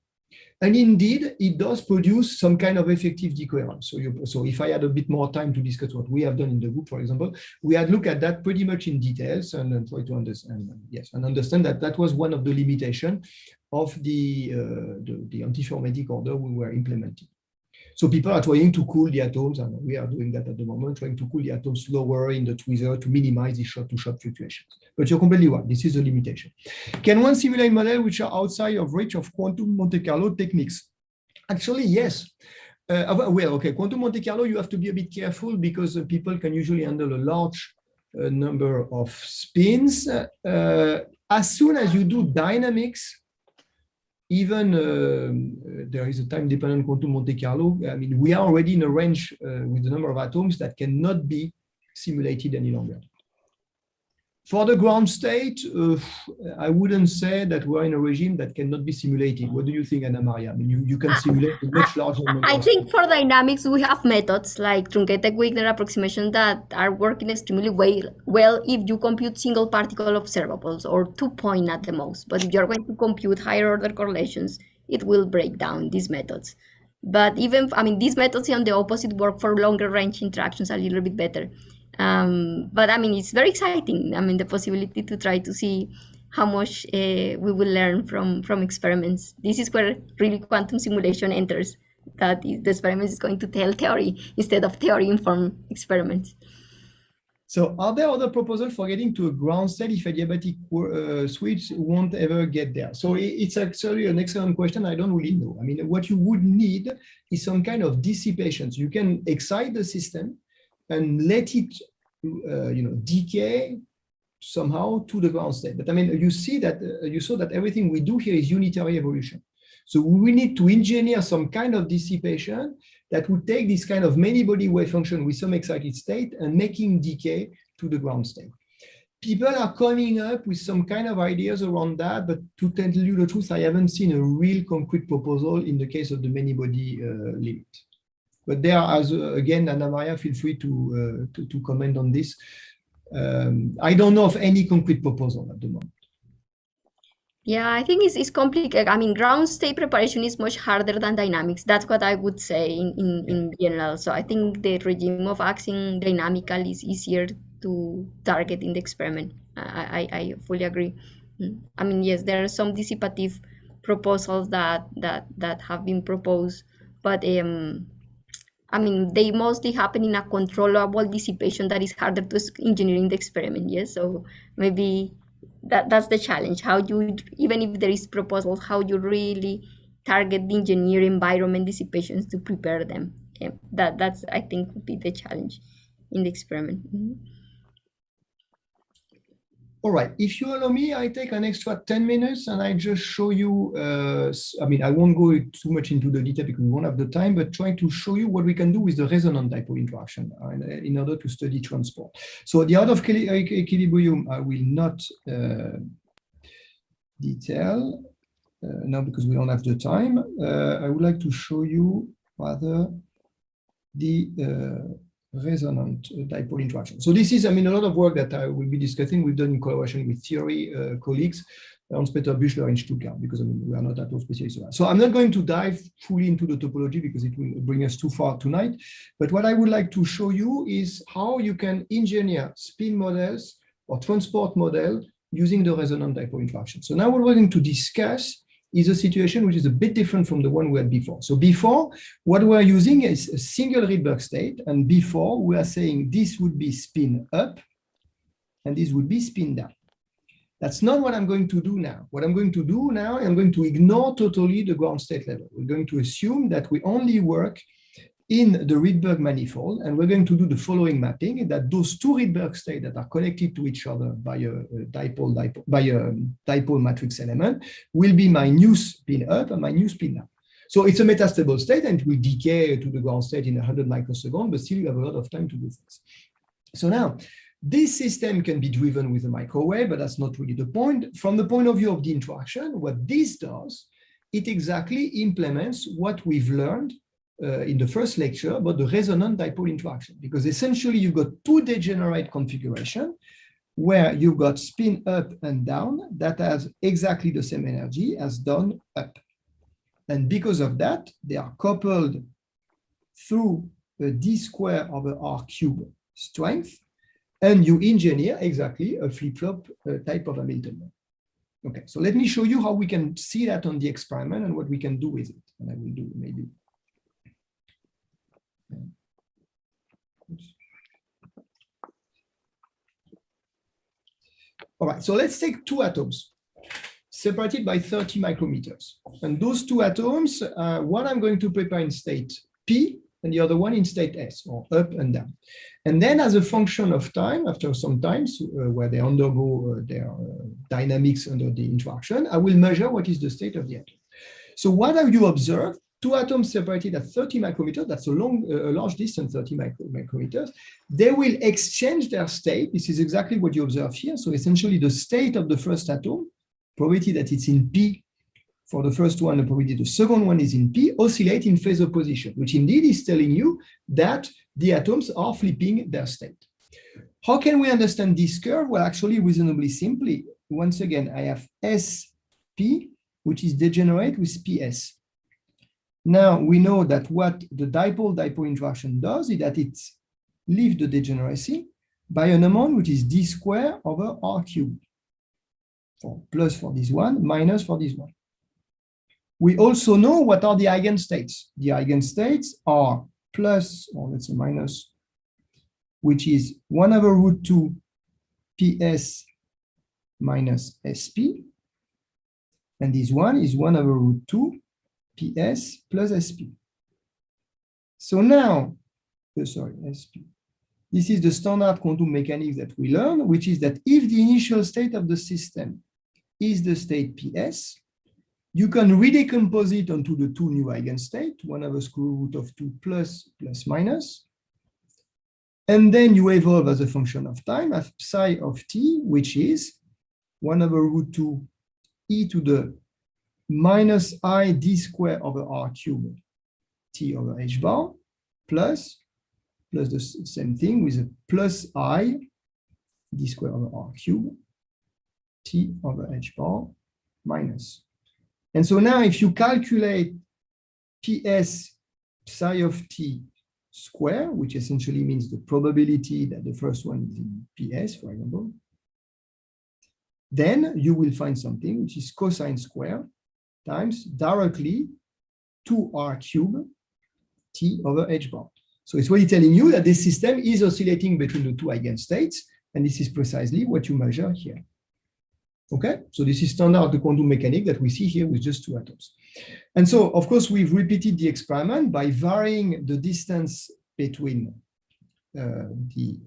And indeed, it does produce some kind of effective decoherence. So if I had a bit more time to discuss what we have done in the group, for example, we had looked at that pretty much in details and try to understand, and understand that that was one of the limitations of the antiferrometric order we were implementing. So people are trying to cool the atoms, and we are doing that at the moment, trying to cool the atoms slower in the tweezer to minimize the shot-to-shot fluctuations. But you're completely right, this is a limitation. Can one simulate models which are outside of reach of quantum Monte Carlo techniques? Actually, yes. Well, okay, quantum Monte Carlo, you have to be a bit careful because people can usually handle a large number of spins. As soon as you do dynamics, even there is a time-dependent quantum Monte Carlo. I mean, we are already in a range with the number of atoms that cannot be simulated any longer. For the ground state, I wouldn't say that we're in a regime that cannot be simulated. What do you think, Anna Maria? I mean, you can simulate a much larger number. I think for dynamics, we have methods like truncated Wigner approximation that are working extremely well if you compute single particle observables or 2-point at the most. But if you're going to compute higher order correlations, it will break down these methods. But even, I mean, these methods on the opposite work for longer range interactions a little bit better. But I mean, it's very exciting. I mean, the possibility to try to see how much we will learn from experiments. This is where really quantum simulation enters. That is, the experiment is going to tell theory instead of theory-informed experiments. So are there other proposals for getting to a ground state if adiabatic switch won't ever get there? So it's actually an excellent question. I don't really know. I mean, what you would need is some kind of dissipation. So you can excite the system and let it, decay somehow to the ground state. But I mean, you see that you saw that everything we do here is unitary evolution. So we need to engineer some kind of dissipation that would take this kind of many-body wave function with some excited state and making decay to the ground state. People are coming up with some kind of ideas around that, but to tell you the truth, I haven't seen a real concrete proposal in the case of the many-body limit. But there, as again, Anna Maria, feel free to comment on this. I don't know of any concrete proposal at the moment. Yeah, I think it's complicated. I mean, ground state preparation is much harder than dynamics. That's what I would say in general. So I think the regime of acting dynamical is easier to target in the experiment. I fully agree. I mean, yes, there are some dissipative proposals that have been proposed, but I mean, they mostly happen in a controllable dissipation that is harder to engineer in the experiment. Yes, so maybe that's the challenge. How you, even if there is proposals, how you really target the engineer environment dissipations to prepare them. Yeah, that's I think would be the challenge in the experiment. All right, if you allow me, I take an extra 10 minutes and I just show you, I mean, I won't go too much into the detail because we won't have the time, but trying to show you what we can do with the resonant dipole interaction in order to study transport. So the out of equilibrium, I will not detail now because we don't have the time. I would like to show you rather the resonant dipole interaction. So this is, I mean, a lot of work that I will be discussing. We've done in collaboration with theory colleagues, Hans-Peter Büchler in Stuttgart, because I mean, we are not at all specialists. So I'm not going to dive fully into the topology because it will bring us too far tonight. But what I would like to show you is how you can engineer spin models or transport model using the resonant dipole interaction. So now what we're going to discuss is a situation which is a bit different from the one we had before. So before, what we're using is a single Rydberg state, and before we are saying this would be spin up, and this would be spin down. That's not what I'm going to do now. What I'm going to do now, I'm going to ignore totally the ground state level. We're going to assume that we only work in the Rydberg manifold, and we're going to do the following mapping, that those two Rydberg states that are connected to each other by a dipole matrix element will be my new spin up and my new spin down. So it's a metastable state, and it will decay to the ground state in 100 microseconds, but still you have a lot of time to do things. So now, this system can be driven with a microwave, but that's not really the point. From the point of view of the interaction, what this does, it exactly implements what we've learned in the first lecture about the resonant dipole interaction, because essentially you've got two degenerate configuration where you've got spin up and down that has exactly the same energy as down up. And because of that, they are coupled through a d square over r cube strength, and you engineer exactly a flip-flop type of Hamiltonian. Okay, so let me show you how we can see that on the experiment and what we can do with it. And I will do maybe. All right, so let's take two atoms separated by 30 micrometers. And those two atoms, one I'm going to prepare in state P, and the other one in state S, or up and down. And then as a function of time, after some times where they undergo their dynamics under the interaction, I will measure what is the state of the atom. So what have you observed? Two atoms separated at 30 micrometers, that's a large distance, 30 micrometers. They will exchange their state. This is exactly what you observe here. So essentially the state of the first atom, probability that it's in P for the first one, the probability the second one is in P, oscillate in phase opposition, which indeed is telling you that the atoms are flipping their state. How can we understand this curve? Well, actually, reasonably simply. Once again, I have SP, which is degenerate with PS. Now, we know that what the dipole-dipole interaction does is that it leaves the degeneracy by an amount which is d squared over r cubed. For plus for this one, minus for this one. We also know what are the eigenstates. The eigenstates are plus, or let's say minus, which is 1 over root 2 PS minus SP. And this one is 1 over root 2 PS plus SP. So now, SP. This is the standard quantum mechanics that we learn, which is that if the initial state of the system is the state PS, you can redecompose it onto the two new eigenstates, 1 over square root of 2 plus minus. And then you evolve as a function of time at psi of t, which is 1 over root 2 e to the minus I d square over r cube t over h bar plus the same thing with a plus I d square over r cube t over h bar minus. And so now if you calculate PS psi of t square, which essentially means the probability that the first one is in PS, for example, then you will find something which is cosine square times directly 2r cube t over h bar. So it's really telling you that this system is oscillating between the two eigenstates, and this is precisely what you measure here. Okay, so this is standard the quantum mechanics that we see here with just two atoms. And so, of course, we've repeated the experiment by varying the distance between the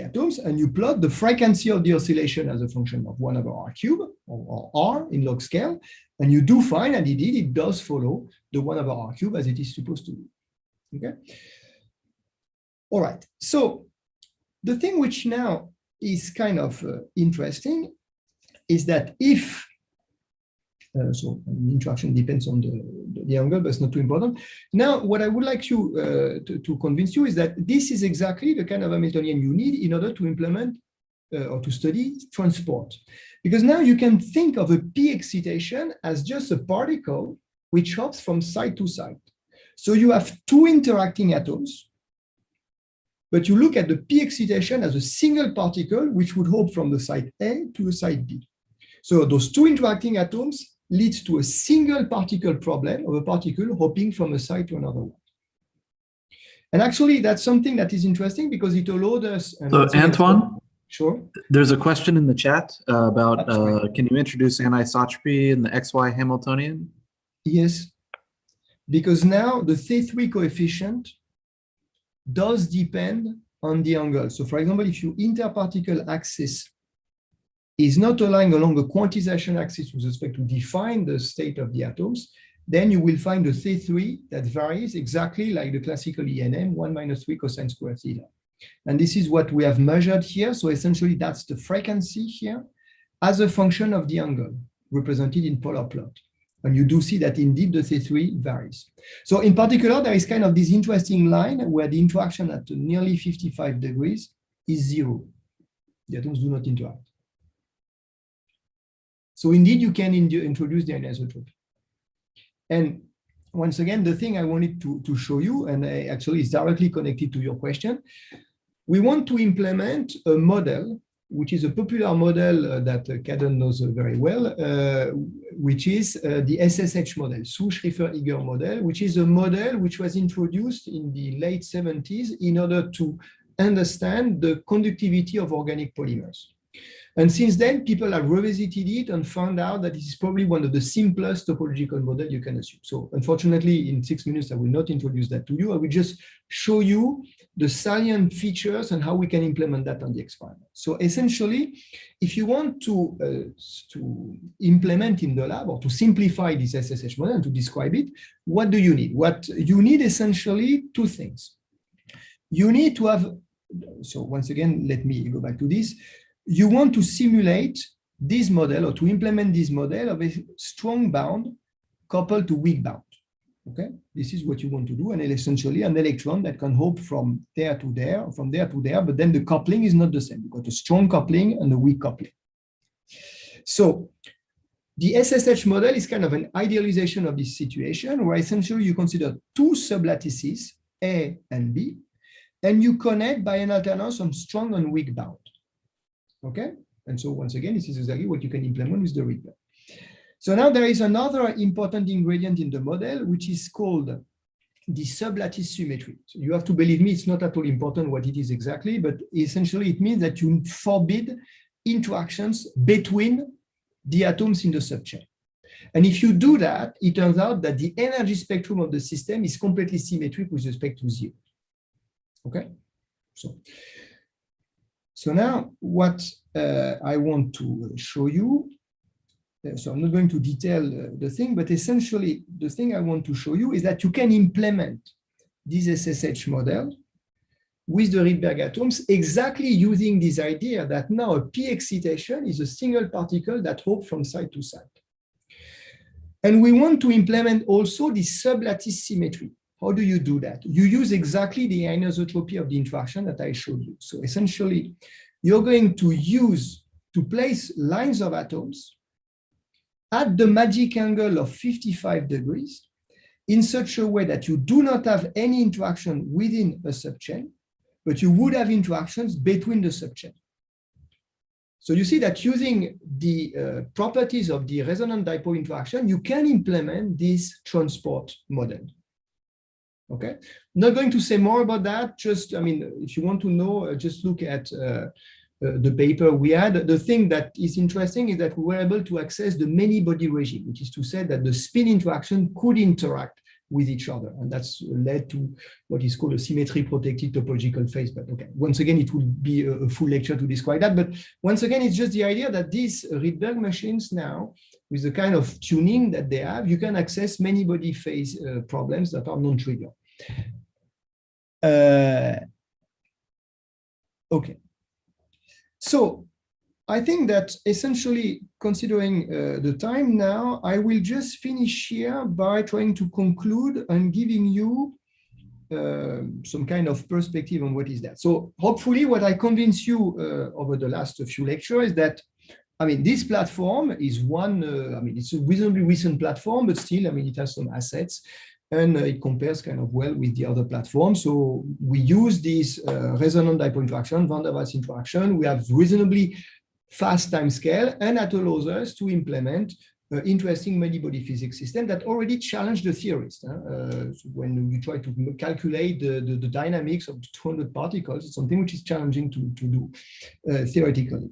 atoms, and you plot the frequency of the oscillation as a function of 1 over r cube, or r in log scale, and you do find, and indeed it does follow the 1 over r cube as it is supposed to be. Okay. All right. So the thing which now is kind of interesting is that if so interaction depends on the angle, but it's not too important. Now, what I would like you to convince you is that this is exactly the kind of Hamiltonian you need in order to implement or to study transport. Because now you can think of a P excitation as just a particle which hops from side to side. So you have two interacting atoms, but you look at the P excitation as a single particle which would hop from the side A to the side B. So those two interacting atoms leads to a single particle problem of a particle hopping from a side to another one. And actually, that's something that is interesting because it allowed us. So Antoine, Sure. There's a question in the chat about can you introduce anisotropy in the XY Hamiltonian? Yes, because now the Th3 coefficient does depend on the angle. So for example, if your interparticle axis is not lying along a quantization axis with respect to define the state of the atoms, then you will find a Th3 that varies exactly like the classical ENM, 1 minus 3 cosine squared theta. And this is what we have measured here. So essentially, that's the frequency here as a function of the angle represented in polar plot. And you do see that indeed the Th3 varies. So in particular, there is kind of this interesting line where the interaction at nearly 55 degrees is 0. The atoms do not interact. So indeed, you can introduce the anisotropy. And once again, the thing I wanted to show you, and actually is directly connected to your question, we want to implement a model, which is a popular model that Caden knows very well, which is the SSH model, Su-Schrieffer-Iger model, which is a model which was introduced in the late 70s in order to understand the conductivity of organic polymers. And since then, people have revisited it and found out that it is probably one of the simplest topological models you can assume. So unfortunately, in 6 minutes, I will not introduce that to you. I will just show you the salient features and how we can implement that on the experiment. So essentially, if you want to implement in the lab or to simplify this SSH model and to describe it, what do you need? What you need essentially two things. You need to have, so once again, let me go back to this. You want to simulate this model or to implement this model of a strong bound coupled to weak bound. Okay, this is what you want to do, and essentially an electron that can hop from there to there, from there to there, but then the coupling is not the same. You've got a strong coupling and a weak coupling. So the SSH model is kind of an idealization of this situation where essentially you consider two sublattices, A and B, and you connect by an alternance on strong and weak bound. Okay, and so once again, this is exactly what you can implement with the Rydberg. So now there is another important ingredient in the model, which is called the sublattice symmetry. So you have to believe me, it's not at all important what it is exactly, but essentially it means that you forbid interactions between the atoms in the subchain. And if you do that, it turns out that the energy spectrum of the system is completely symmetric with respect to 0. Okay, so now what I want to show you, so I'm not going to detail the thing, but essentially the thing I want to show you is that you can implement this SSH model with the Rydberg atoms exactly using this idea that now a p excitation is a single particle that hops from side to side. And we want to implement also the sublattice symmetry. How do you do that? You use exactly the anisotropy of the interaction that I showed you. So essentially, you're going to place lines of atoms at the magic angle of 55 degrees in such a way that you do not have any interaction within a subchain, but you would have interactions between the subchain. So you see that using the properties of the resonant dipole interaction, you can implement this transport model. Okay, not going to say more about that. Just, I mean, if you want to know, just look at the paper we had. The thing that is interesting is that we were able to access the many body regime, which is to say that the spin interaction could interact with each other. And that's led to what is called a symmetry protected topological phase. But okay, once again, it would be a full lecture to describe that. But once again, it's just the idea that these Rydberg machines now, with the kind of tuning that they have, you can access many body phase problems that are non-trivial. Okay. So I think that essentially, considering the time now, I will just finish here by trying to conclude and giving you some kind of perspective on what is that. So hopefully what I convince you over the last few lectures is that, I mean, this platform is one, I mean, it's a reasonably recent platform, but still, I mean, it has some assets and it compares kind of well with the other platforms. So we use this resonant dipole interaction, van der Waals interaction. We have reasonably fast time scale, and that allows us to implement interesting many-body physics system that already challenged the theorists. So when you try to calculate the dynamics of 200 particles, it's something which is challenging to do theoretically.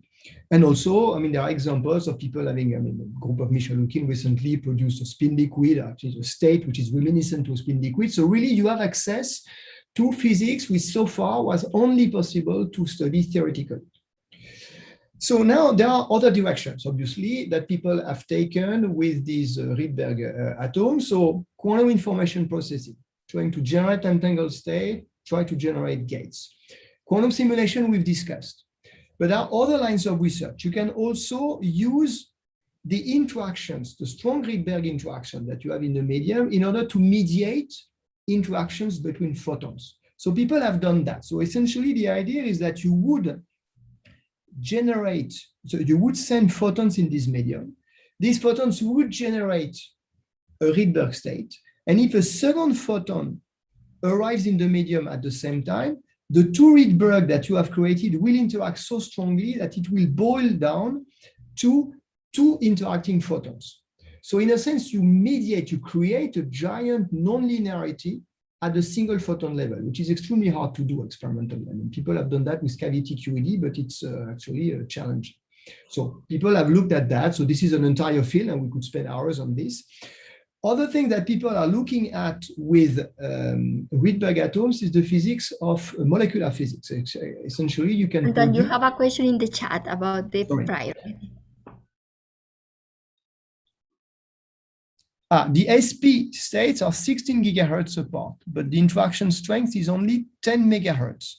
And also, I mean, there are examples of people having, I mean, a group of Michalukin recently produced a spin liquid, actually a state which is reminiscent to a spin liquid. So really you have access to physics which so far was only possible to study theoretically. So now there are other directions, obviously, that people have taken with these Rydberg atoms. So quantum information processing, trying to generate entangled state, try to generate gates. Quantum simulation we've discussed. But there are other lines of research. You can also use the interactions, the strong Rydberg interaction that you have in the medium in order to mediate interactions between photons. So people have done that. So essentially the idea is that you would generate, so you would send photons in this medium. These photons would generate a Rydberg state. And if a second photon arrives in the medium at the same time, the two Rydberg that you have created will interact so strongly that it will boil down to two interacting photons. So in a sense, you mediate, you create a giant nonlinearity at the single photon level, which is extremely hard to do experimentally. I mean, people have done that with cavity QED, but it's actually a challenge. So people have looked at that. So this is an entire field, and we could spend hours on this. Other thing that people are looking at with Rydberg atoms is the physics of molecular physics. Essentially, you can. And then you have a question in the chat about the priority. The SP states are 16 gigahertz apart, but the interaction strength is only 10 megahertz.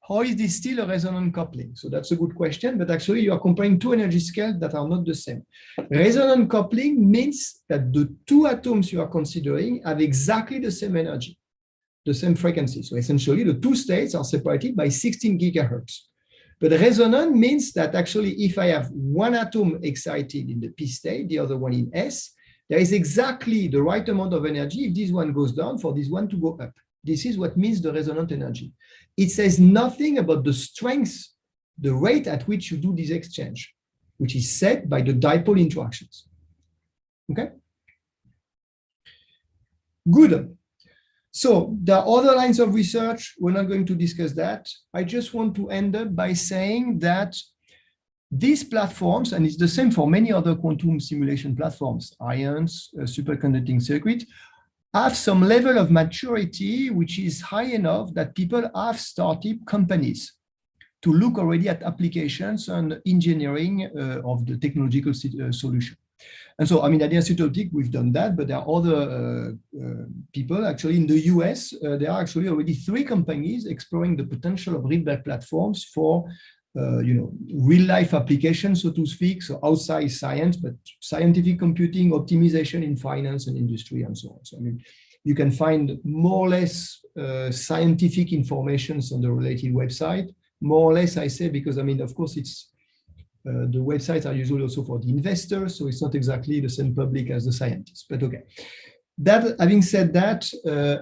How is this still a resonant coupling? So that's a good question, but actually you are comparing two energy scales that are not the same. Resonant coupling means that the two atoms you are considering have exactly the same energy, the same frequency. So essentially the two states are separated by 16 gigahertz. But resonant means that actually if I have one atom excited in the P state, the other one in S, there is exactly the right amount of energy if this one goes down for this one to go up. This is what means the resonant energy. It says nothing about the strength, the rate at which you do this exchange, which is set by the dipole interactions. Okay? Good. So there are other lines of research. We're not going to discuss that. I just want to end up by saying that these platforms, and it's the same for many other quantum simulation platforms, ions, superconducting circuit, have some level of maturity which is high enough that people have started companies to look already at applications and engineering of the technological solution. And so, I mean, at the Institut, we've done that, but there are other people. Actually, in the US, there are actually already 3 companies exploring the potential of Rydberg platforms for real-life applications, so to speak, so outside science, but scientific computing, optimization in finance and industry, and so on. So, I mean, you can find more or less scientific information on the related website. More or less, I say, because, I mean, of course, it's the websites are usually also for the investors, so it's not exactly the same public as the scientists, but okay. That, having said that,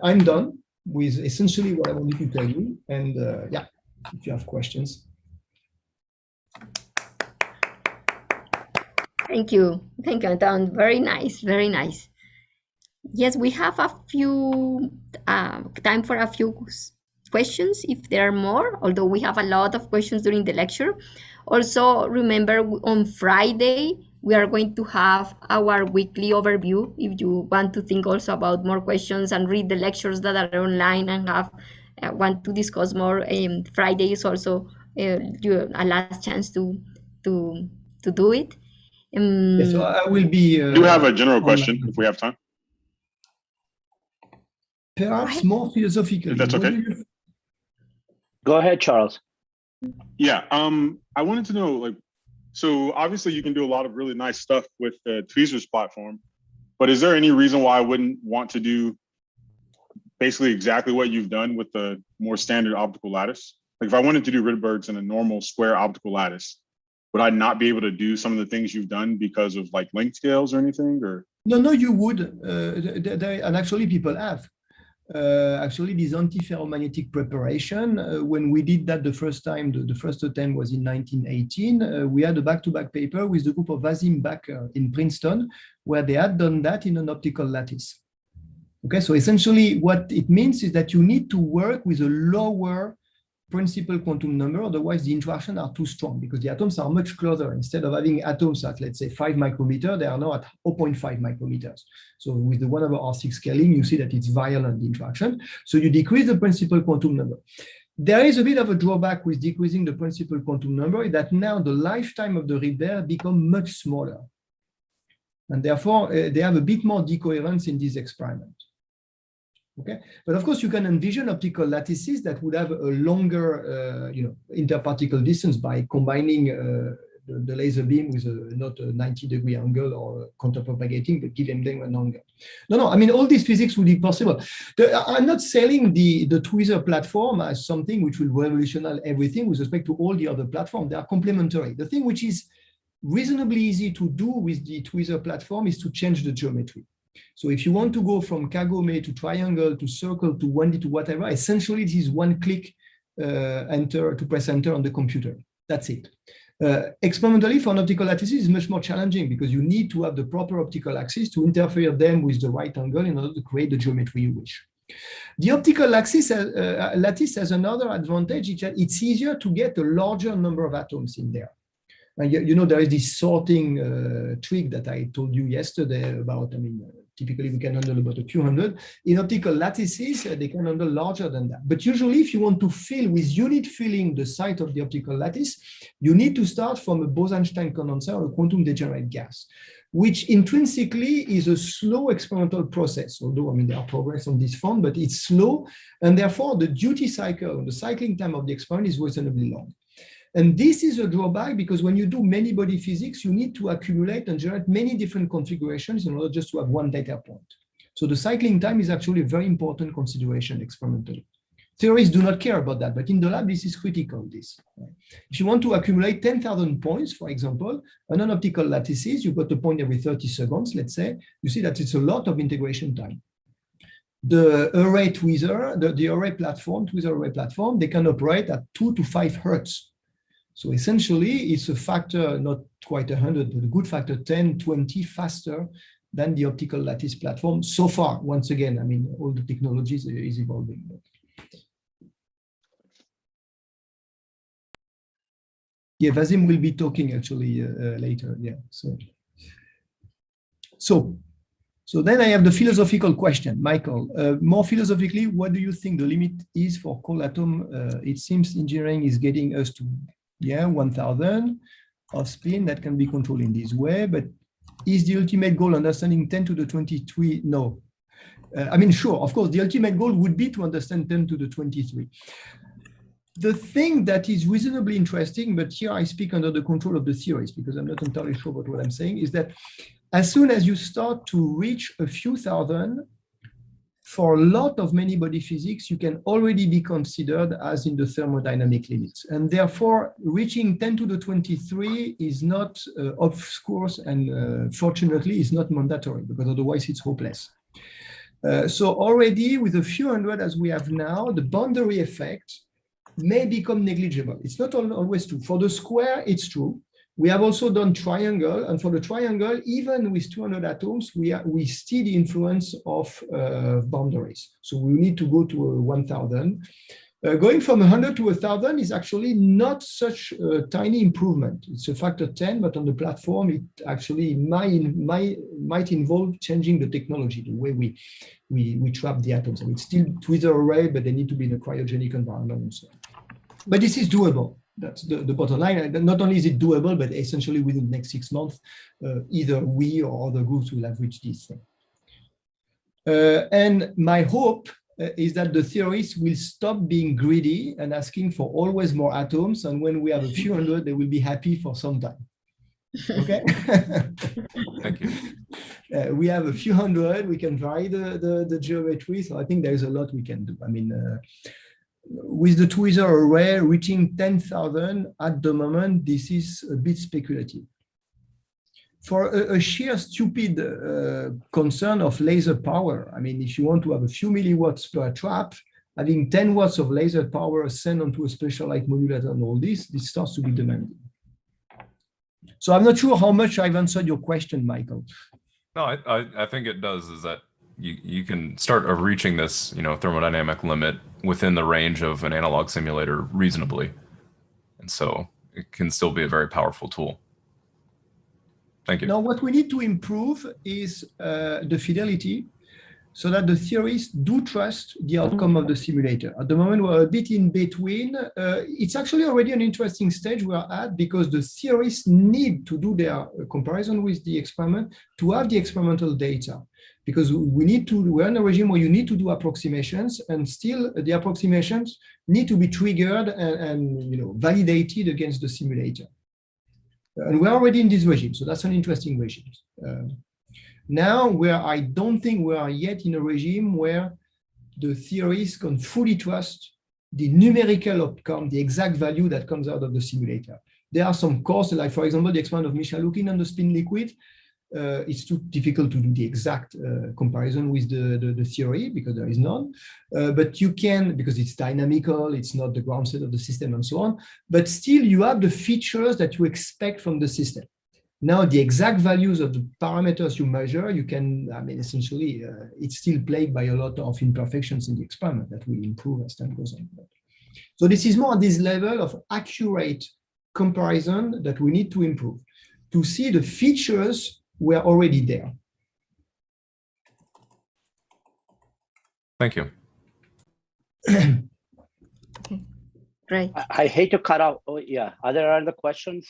I'm done with essentially what I wanted to tell you, and yeah, if you have questions. Thank you, Antoine. Very nice, very nice. Yes, we have a few time for a few questions if there are more, although we have a lot of questions during the lecture. Also, remember on Friday, we are going to have our weekly overview. If you want to think also about more questions and read the lectures that are online and have want to discuss more, Friday is also a last chance to do it. Yeah, so I will be. I do have a general question if we have time. Perhaps more philosophical. If that's okay. Go ahead, Charles. Yeah, I wanted to know, like, so obviously you can do a lot of really nice stuff with the tweezers platform, but is there any reason why I wouldn't want to do basically exactly what you've done with the more standard optical lattice? Like if I wanted to do Rydbergs in a normal square optical lattice, would I not be able to do some of the things you've done because of like length scales or anything? Or no, you would, and actually people have. Actually, this antiferromagnetic preparation, when we did that the first time, the first attempt was in 1918, we had a back-to-back paper with the group of Vasim Baker in Princeton, where they had done that in an optical lattice. Okay, so essentially what it means is that you need to work with a lower principal quantum number, otherwise the interactions are too strong because the atoms are much closer. Instead of having atoms at, let's say, 5 micrometers, they are now at 0.5 micrometers. So with the 1/R6 scaling, you see that it's violent, the interaction. So you decrease the principal quantum number. There is a bit of a drawback with decreasing the principal quantum number, that now the lifetime of the Rydberg become much smaller. And therefore, they have a bit more decoherence in this experiment. Okay, but of course you can envision optical lattices that would have a longer, interparticle distance by combining the laser beam with not a 90-degree angle or counterpropagating, but giving them an angle. No, I mean all these physics would be possible. I'm not selling the tweezer platform as something which will revolutionize everything with respect to all the other platforms. They are complementary. The thing which is reasonably easy to do with the tweezer platform is to change the geometry. So if you want to go from kagome to triangle to circle to 1D to whatever, essentially this is one click press enter on the computer. That's it. Experimentally for an optical lattice is much more challenging because you need to have the proper optical axis to interfere them with the right angle in order to create the geometry you wish. The optical lattice has another advantage. It's easier to get a larger number of atoms in there. And there is this sorting trick that I told you yesterday about. I mean, typically we can handle about a few hundred. In optical lattices, they can handle larger than that. But usually if you want to fill with unit filling the site of the optical lattice, you need to start from a Bose-Einstein condenser or a quantum degenerate gas, which intrinsically is a slow experimental process. Although, I mean, there are progress on this front, but it's slow. And therefore the duty cycle, the cycling time of the experiment is reasonably long. And this is a drawback because when you do many body physics, you need to accumulate and generate many different configurations in order just to have one data point. So the cycling time is actually a very important consideration experimentally. Theorists do not care about that, but in the lab, this is critical. If you want to accumulate 10,000 points, for example, on an optical lattices, you've got a point every 30 seconds, let's say, you see that it's a lot of integration time. The array tweezer, the array platform, tweezer array platform, they can operate at 2 to 5 hertz. So essentially, it's a factor, not quite 100, but a good factor 10, 20 faster than the optical lattice platform so far. Once again, I mean, all the technologies is evolving. Yeah, Vasim will be talking actually later. Yeah. So then I have the philosophical question, Michael. More philosophically, what do you think the limit is for cold atom? It seems engineering is getting us to 1,000 of spin that can be controlled in this way, but is the ultimate goal understanding 10 to the 23? No. I mean, sure, of course, the ultimate goal would be to understand 10 to the 23. The thing that is reasonably interesting, but here I speak under the control of the theorists because I'm not entirely sure about what I'm saying, is that as soon as you start to reach a few thousand, for a lot of many body physics, you can already be considered as in the thermodynamic limits. And therefore, reaching 10 to the 23 is not of course, and fortunately, is not mandatory because otherwise it's hopeless. So already with a few hundred as we have now, the boundary effect may become negligible. It's not always true. For the square, it's true. We have also done triangle, and for the triangle, even with 200 atoms, we see the influence of boundaries. So we need to go to 1,000. Going from 100 to 1,000 is actually not such a tiny improvement. It's a factor 10, but on the platform, it actually might involve changing the technology, the way we trap the atoms. So it's still tweezer array, but they need to be in a cryogenic environment and so on. But this is doable. That's the bottom line. Not only is it doable, but essentially within the next 6 months, either we or other groups will have reached this thing. And my hope is that the theorists will stop being greedy and asking for always more atoms. And when we have a few hundred, they will be happy for some time. Okay. Thank you. We have a few hundred, we can vary the geometry. So I think there is a lot we can do. I mean, with the tweezer array reaching 10,000 at the moment, this is a bit speculative. for a sheer stupid concern of laser power. I mean, if you want to have a few milliwatts per trap, having 10 watts of laser power sent onto a special light modulator and all this starts to be demanding. So I'm not sure how much I've answered your question, Michael. No, I think it does, is that you can start reaching this, thermodynamic limit within the range of an analog simulator reasonably. And so it can still be a very powerful tool. Thank you. Now, what we need to improve is the fidelity so that the theorists do trust the outcome of the simulator. At the moment, we're a bit in between. It's actually already an interesting stage we're at because the theorists need to do their comparison with the experiment to have the experimental data. Because we're in a regime where you need to do approximations, and still the approximations need to be triggered and validated against the simulator. And we're already in this regime, so that's an interesting regime. Now, where I don't think we are yet in a regime where the theorists can fully trust the numerical outcome, the exact value that comes out of the simulator. There are some courses, like for example, the experiment of Michalukin on the spin liquid. It's too difficult to do the exact comparison with the theory because there is none. But you can, because it's dynamical, it's not the ground state of the system and so on, but still you have the features that you expect from the system. Now, the exact values of the parameters you measure, you can, essentially, it's still plagued by a lot of imperfections in the experiment that will improve as time goes on. So this is more at this level of accurate comparison that we need to improve. To see the features were already there. Thank you. Right. I hate to cut off. Oh, yeah. Are there other questions?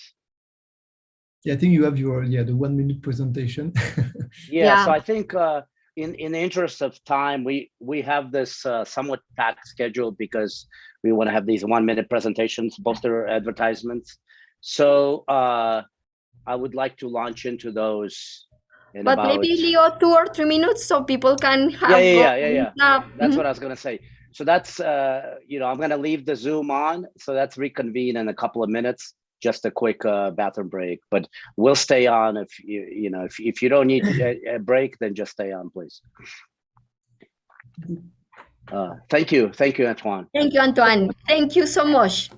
Yeah, I think you have your the 1 minute presentation. Yeah. So I think in the interest of time, we have this somewhat packed schedule because we want to have these 1 minute presentations, poster advertisements. So I would like to launch into those. But maybe Leo, 2 or 3 minutes so people can have. Yeah. That's what I was gonna say. So that's I'm gonna leave the Zoom on. So that's reconvene in a couple of minutes. Just a quick bathroom break, but we'll stay on if if you don't need a break, then just stay on, please. Thank you, Antoine. Thank you, Antoine. Thank you so much.